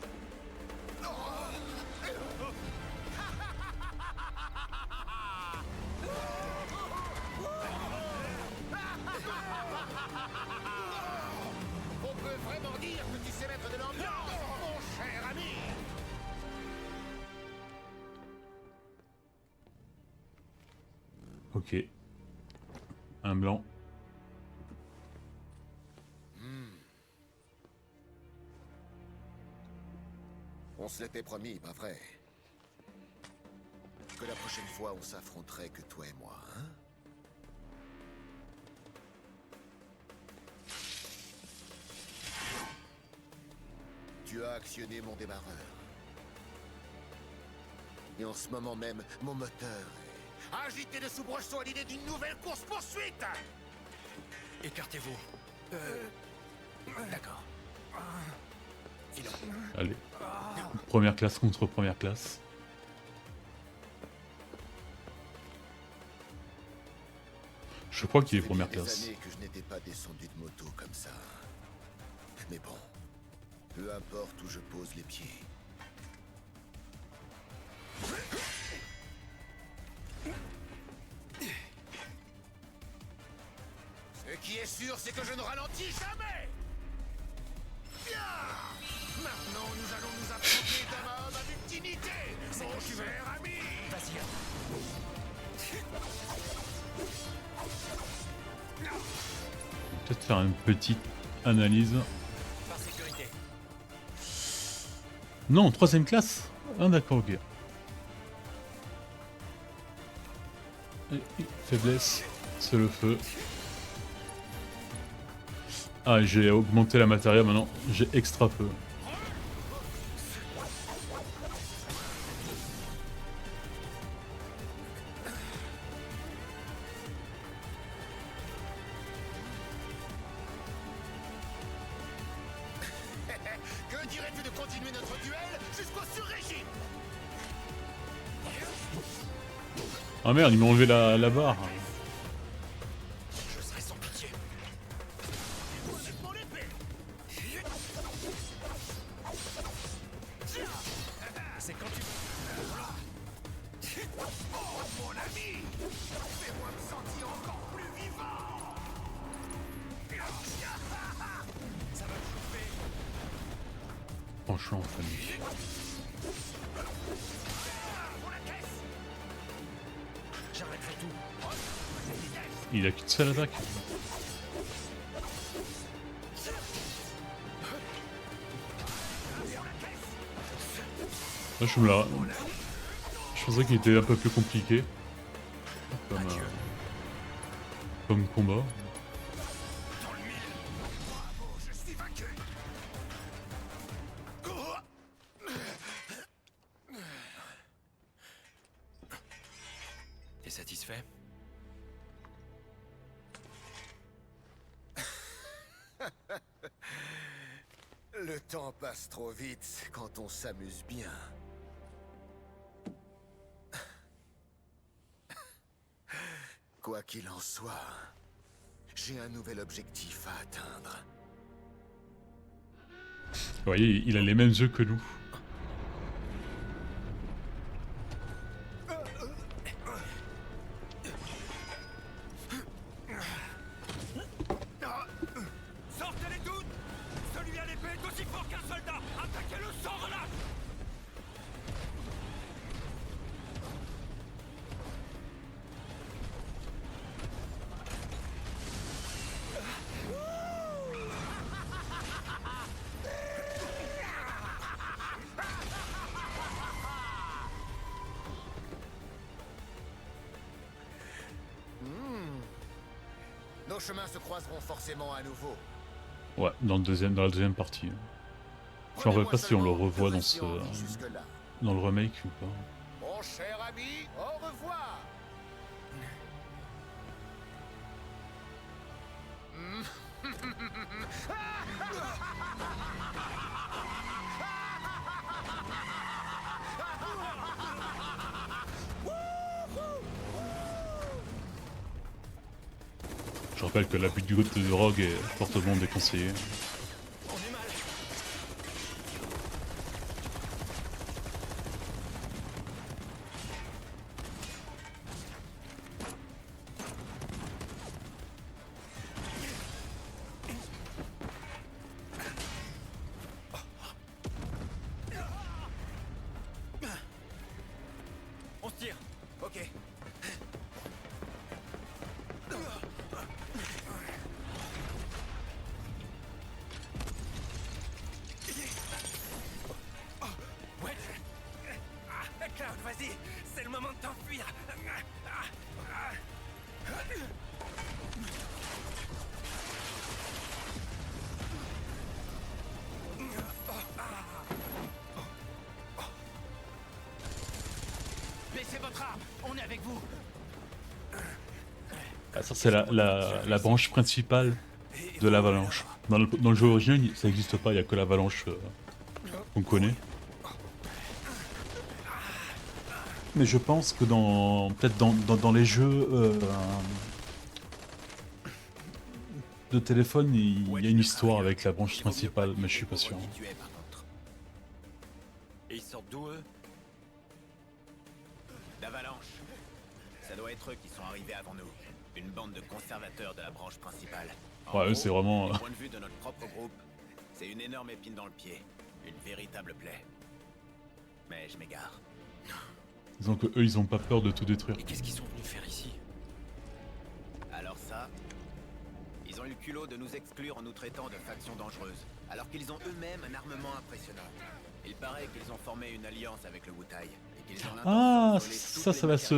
On peut vraiment dire que tu sais mettre de l'ambiance, mon cher ami. Ok. Un blanc. On se l'était promis, pas vrai? Que la prochaine fois, on s'affronterait que toi et moi, hein? Tu as actionné mon démarreur. Et en ce moment même, mon moteur est agité de soubresauts à l'idée d'une nouvelle course-poursuite! Écartez-vous. D'accord. Allez. Première classe contre première classe. Je crois qu'il est première classe. Ça fait des années que je n'étais pas descendu de moto comme ça. Mais bon, peu importe où je pose les pieds. Ce qui est sûr, c'est que je ne ralentis jamais. Bien. Maintenant, nous allons nous affronter d'homme à homme avec dignité, mon cher ami. Vas-y. Peut-être faire une petite analyse. Par sécurité. Non, troisième classe. Ah d'accord, ok. Faiblesse, c'est le feu. Ah, j'ai augmenté la matériel maintenant, j'ai extra feu. Que dirais-tu de continuer notre duel jusqu'au sur-régime? Ah merde, il m'a enlevé la barre. Je serai sans pitié. C'est quand tu... Oh, mon ami, fais-moi me sentir encore plus vivant. Ça va me chauffer. Franchement, famille. J'arrêterai tout. Il a qu'une seule attaque. Là, je pensais qu'il était un peu plus compliqué comme combat. Je suis vaincu. T'es satisfait? Le temps passe trop vite quand on s'amuse bien. Quoi qu'il en soit, j'ai un nouvel objectif à atteindre. Vous voyez, il a les mêmes yeux que nous. Sortez-les toutes. Celui à l'épée est aussi fort qu'un soldat. Attaquez-le sans relâche. nos chemins se croiseront forcément à nouveau. Ouais, dans la deuxième partie. Je me rappelle pas si on le revoit dans dans le remake ou pas. Mon cher ami, au revoir. Je rappelle que l'abus de drogue est fortement déconseillé. On se tire. Ok. Ouais. Cloud, vas-y. C'est le moment de t'enfuir. Laissez votre arme, on est avec vous. Ah, ça c'est la branche principale de l'avalanche. Dans le jeu original, ça n'existe pas, il n'y a que l'avalanche qu'on connaît. Mais je pense que peut-être dans les jeux de téléphone, il y a une histoire avec la branche principale, mais je suis pas sûr. Et ils sortent d'où eux? D'Avalanche. Ça doit être eux qui sont arrivés avant nous. Une bande de conservateurs de la branche principale. Ouais, eux c'est vraiment... Du point de vue de notre propre groupe, c'est une énorme épine dans le pied. Une véritable plaie. Mais je m'égare. Disons que eux ils ont pas peur de tout détruire. Et qu'est-ce qu'ils sont venus faire ici? Alors ça, ils ont eu le culot de nous exclure en nous traitant de factions dangereuses, alors qu'ils ont eux-mêmes un armement impressionnant. Il paraît qu'ils ont formé une alliance avec le Wutai, et qu'ils ont l'intention Ah, de voler ça toutes les va se...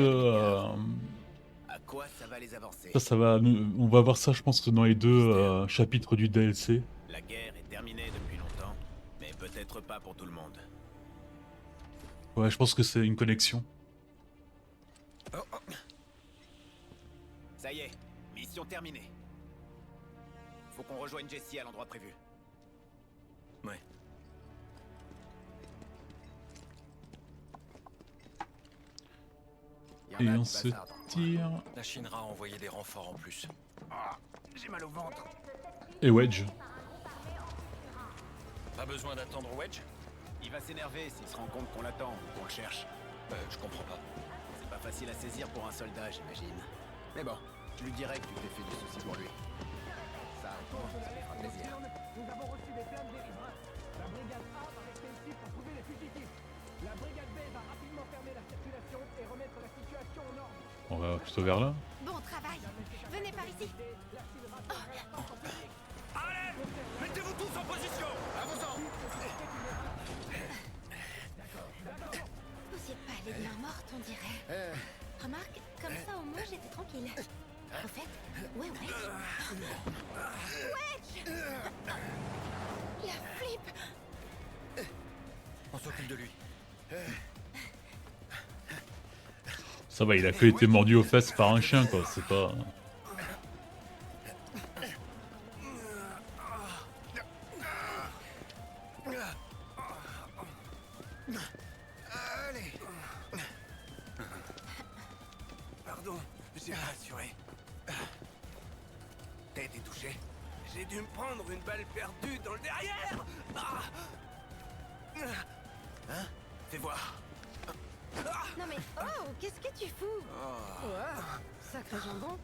À quoi ça va les avancer? Ça va... On va voir ça je pense dans les deux chapitres du DLC. La guerre est terminée depuis longtemps, mais peut-être pas pour tout le monde. Ouais, je pense que c'est une connexion. Ça y est, mission terminée. Faut qu'on rejoigne Jessie à l'endroit prévu. Ouais. Et on se tire... La Shinra a envoyé des renforts en plus. J'ai mal au ventre. Et Wedge. Pas besoin d'attendre Wedge? Il va s'énerver s'il se rend compte qu'on l'attend ou qu'on le cherche. Je comprends pas. C'est pas facile à saisir pour un soldat, j'imagine. Mais bon, je lui dirai que tu t'es fait du souci pour lui. Ça, ça fera plaisir. Nous avons reçu des plaintes des riverains. La brigade A va rester ici pour trouver les fugitifs. La brigade B va rapidement fermer la circulation et remettre la situation en ordre. On va plutôt vers là. Bon travail. Venez par ici. Allez, mettez-vous tous en position. Avançons. Vous y êtes pas allé de main morte, on dirait. Remarque, comme ça au moins j'étais tranquille. Au fait, ouais, Wedge. Wedge! La flip! On s'occupe de lui. Ça va, il a que été mordu aux fesses par un chien quoi, c'est pas... Allez. Pardon, j'ai pas assuré. T'as été touché? J'ai dû me prendre une balle perdue dans le derrière. Hein? Fais voir. Non mais, oh, qu'est-ce que tu fous? Ouais, sacré jambon.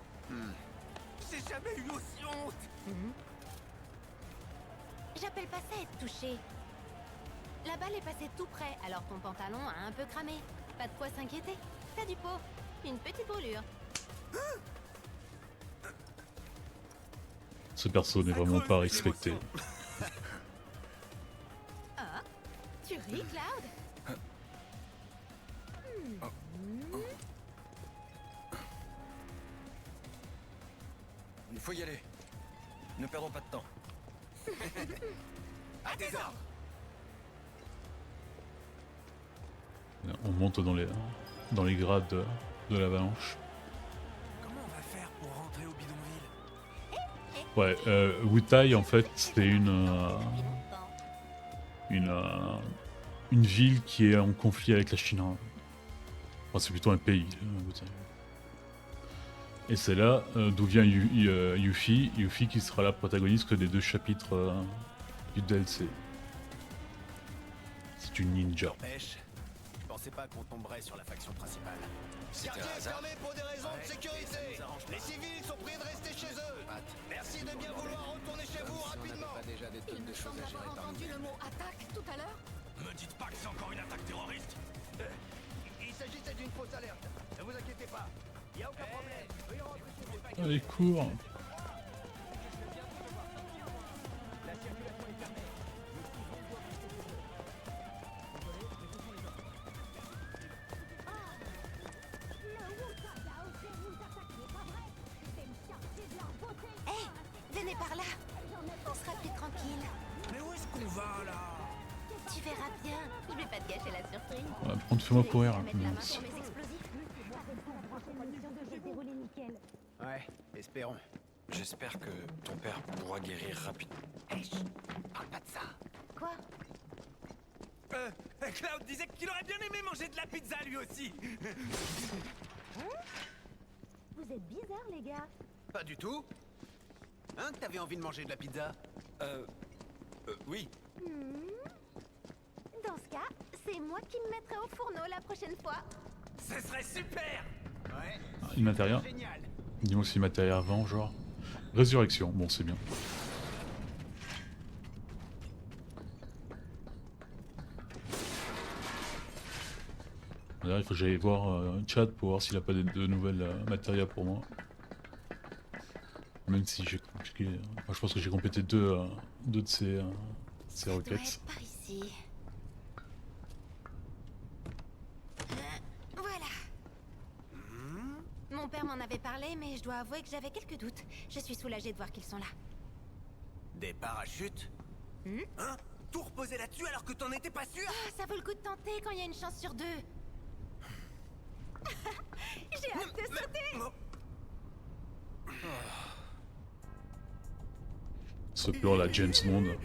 J'ai jamais eu aussi honte. J'appelle pas ça être touché. La balle est passée tout près, alors ton pantalon a un peu cramé. Pas de quoi s'inquiéter. T'as du pot. Une petite brûlure. Ce perso n'est vraiment pas respecté. Ah, tu ris, Cloud? Il faut y aller. Ne perdons pas de temps. À tes ordres. On monte dans les grades de l'avalanche. Comment on va faire pour rentrer au bidonville? Ouais, Wutai en fait c'est une ville qui est en conflit avec la Chine. Enfin, c'est plutôt un pays, Wutai. Et c'est là d'où vient Yuffie. Yuffie qui sera la protagoniste des 2 chapitres du DLC. C'est une ninja. Pêche. Je pensais pas qu'on tomberait sur la faction principale. C'était un Quartier est hasard. fermé pour des raisons de sécurité. Les civils sont priés de rester chez eux. Merci de bien vouloir retourner chez vous rapidement. Pas déjà des tonnes de choses à gérer par entendu le mot attaque tout à l'heure? Me dites pas que c'est encore une attaque terroriste. Il s'agissait d'une fausse alerte. Ne vous inquiétez pas. Il n'y a aucun problème. Veuillez rentrer chez vous. Allez, cours. Venez par là. On sera plus tranquille. Mais où est-ce qu'on va là? Tu verras bien. Je vais pas te gâcher la surprise. Ouais, prends, fais-moi courir. Mettre la main Mince. sur mes explosifs. Ouais, espérons. J'espère que ton père pourra guérir rapidement. Parle pas de ça. Quoi? Cloud disait qu'il aurait bien aimé manger de la pizza lui aussi. Vous êtes bizarres, les gars. Pas du tout. Hein, que t'avais envie de manger de la pizza? Oui. Dans ce cas, c'est moi qui me mettrai au fourneau la prochaine fois. Ce serait super. Ouais. Il m'intérieur. Génial. Dis-moi si matériel avant, genre. Résurrection, bon c'est bien. D'ailleurs, il faut que j'aille voir Chad pour voir s'il a pas de nouvelles matérias pour moi. Même si j'ai compliqué. Enfin, je pense que j'ai complété deux de ces Ça doit requêtes. être par ici. Voilà. Mon père m'en avait parlé, mais je dois avouer que j'avais quelques doutes. Je suis soulagée de voir qu'ils sont là. Des parachutes? Hein? Tout reposer là-dessus alors que t'en étais pas sûr? Ah, ça vaut le coup de tenter quand il y a une chance sur 2. J'ai hâte de sauter. Ce plan là, James Bond.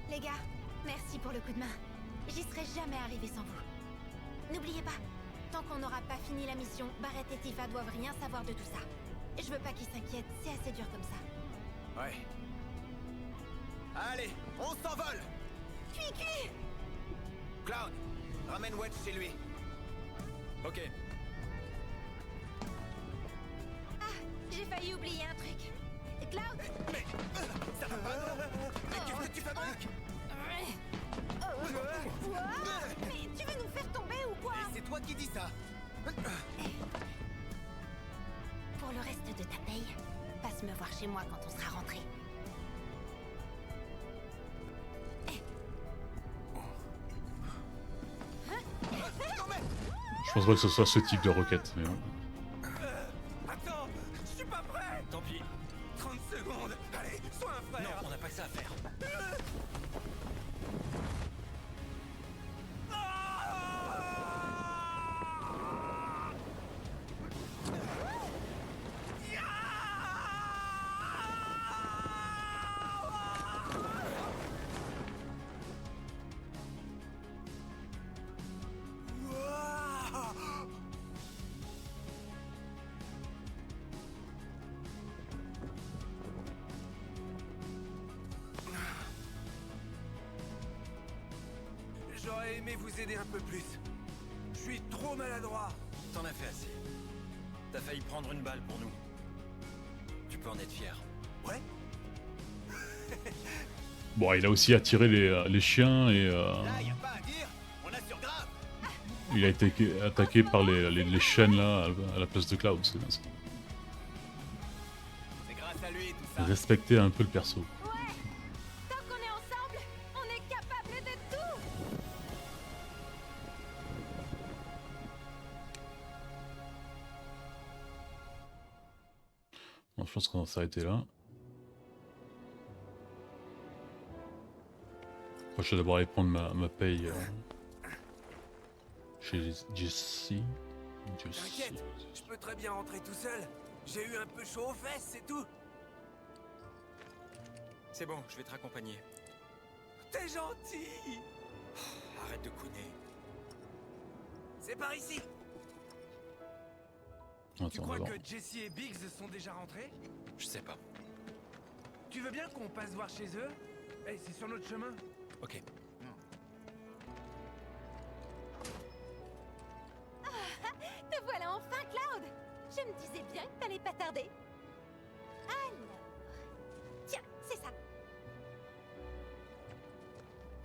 Les gars, merci pour le coup de main. J'y serais jamais arrivé sans vous. N'oubliez pas, tant qu'on n'aura pas fini la mission, Barrett et Tifa doivent rien savoir de tout ça. Je veux pas qu'ils s'inquiètent, c'est assez dur comme ça. Ouais. Allez, on s'envole! Cuit! Cloud, ramène Wedge chez lui. Ok. Ah, j'ai failli oublier un truc. Cloud! Mais ça va pas, non? Qu'est-ce que tu fabriques? Quoi? Mais tu veux nous faire tomber ou quoi? C'est toi qui dis ça. Pour le reste de ta paye, passe me voir chez moi quand on sera rentré. Je pense pas que ce soit ce type de requête, mais Attends, je suis pas prêt. Tant pis. 30 secondes. Allez, sois un frère. Non, on n'a pas que ça à faire. J'aurais aimé vous aider un peu plus. Je suis trop maladroit. T'en as fait assez. T'as failli prendre une balle pour nous. Tu peux en être fier. Ouais. bon, il a aussi attiré les chiens et Là, y a pas à dire. On assure grave. il a été attaqué par les chaînes là à la place de Cloud, c'est bien ça. C'est grâce à lui tout ça. Respecter un peu le perso. Tant qu'on est ensemble, on est capable de tout! je pense qu'on va s'arrêter là. Moi, je vais d'abord aller prendre ma paye chez Jesse. T'inquiète, je peux très bien rentrer tout seul. J'ai eu un peu chaud aux fesses, c'est tout. C'est bon, je vais te raccompagner. T'es gentil. Arrête de couiner. C'est par ici. Attends, Tu crois d'abord. que Jesse et Biggs sont déjà rentrés? Je sais pas. Tu veux bien qu'on passe voir chez eux? Eh, c'est sur notre chemin. Ok. Te voilà enfin, Cloud! Je me disais bien que t'allais pas tarder. Alors... Tiens, c'est ça.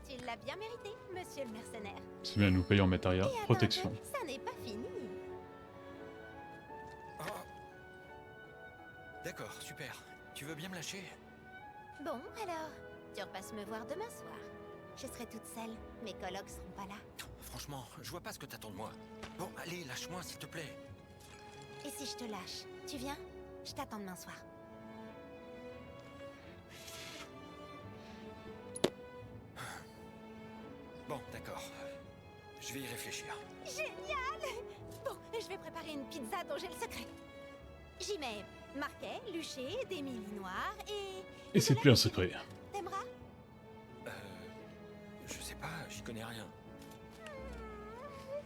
Tu l'as bien mérité, monsieur le mercenaire. C'est bien, nous payer en matériel, Et protection. attends, ça n'est pas fini. D'accord, super. Tu veux bien me lâcher? Bon, alors, tu repasses me voir demain soir. Je serai toute seule, mes colocs seront pas là. Franchement, je vois pas ce que t'attends de moi. Bon, allez, lâche-moi s'il te plaît. Et si je te lâche, tu viens? Je t'attends demain soir. Bon, d'accord. Je vais y réfléchir. Génial! Bon, je vais préparer une pizza dont j'ai le secret. J'y mets marquet, luché, des milles noirs et... Et c'est plus un secret. T'aimeras? Je sais pas, j'y connais rien.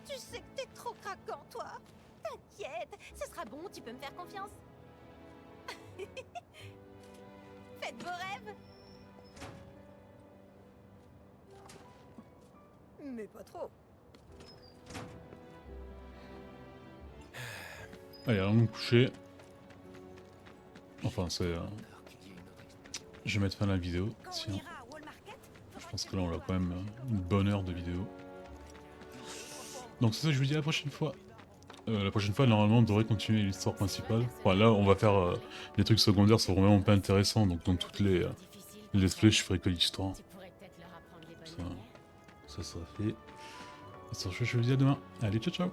Tu sais que t'es trop craquant, toi. T'inquiète, ce sera bon, tu peux me faire confiance. Faites vos rêves. Mais pas trop. Allez, allons nous coucher. Enfin, c'est... Je vais mettre fin à la vidéo. Tiens. Je pense que là, on a quand même une bonne heure de vidéo. Donc c'est ça, je vous dis à la prochaine fois. La prochaine fois, normalement, on devrait continuer l'histoire principale. Enfin, là, on va faire des trucs secondaires, c'est vraiment pas intéressant. Donc dans toutes les let's play, je ferai que l'histoire. Ça sera fait. Et sur ce, je vous dis à demain. Allez, ciao ciao.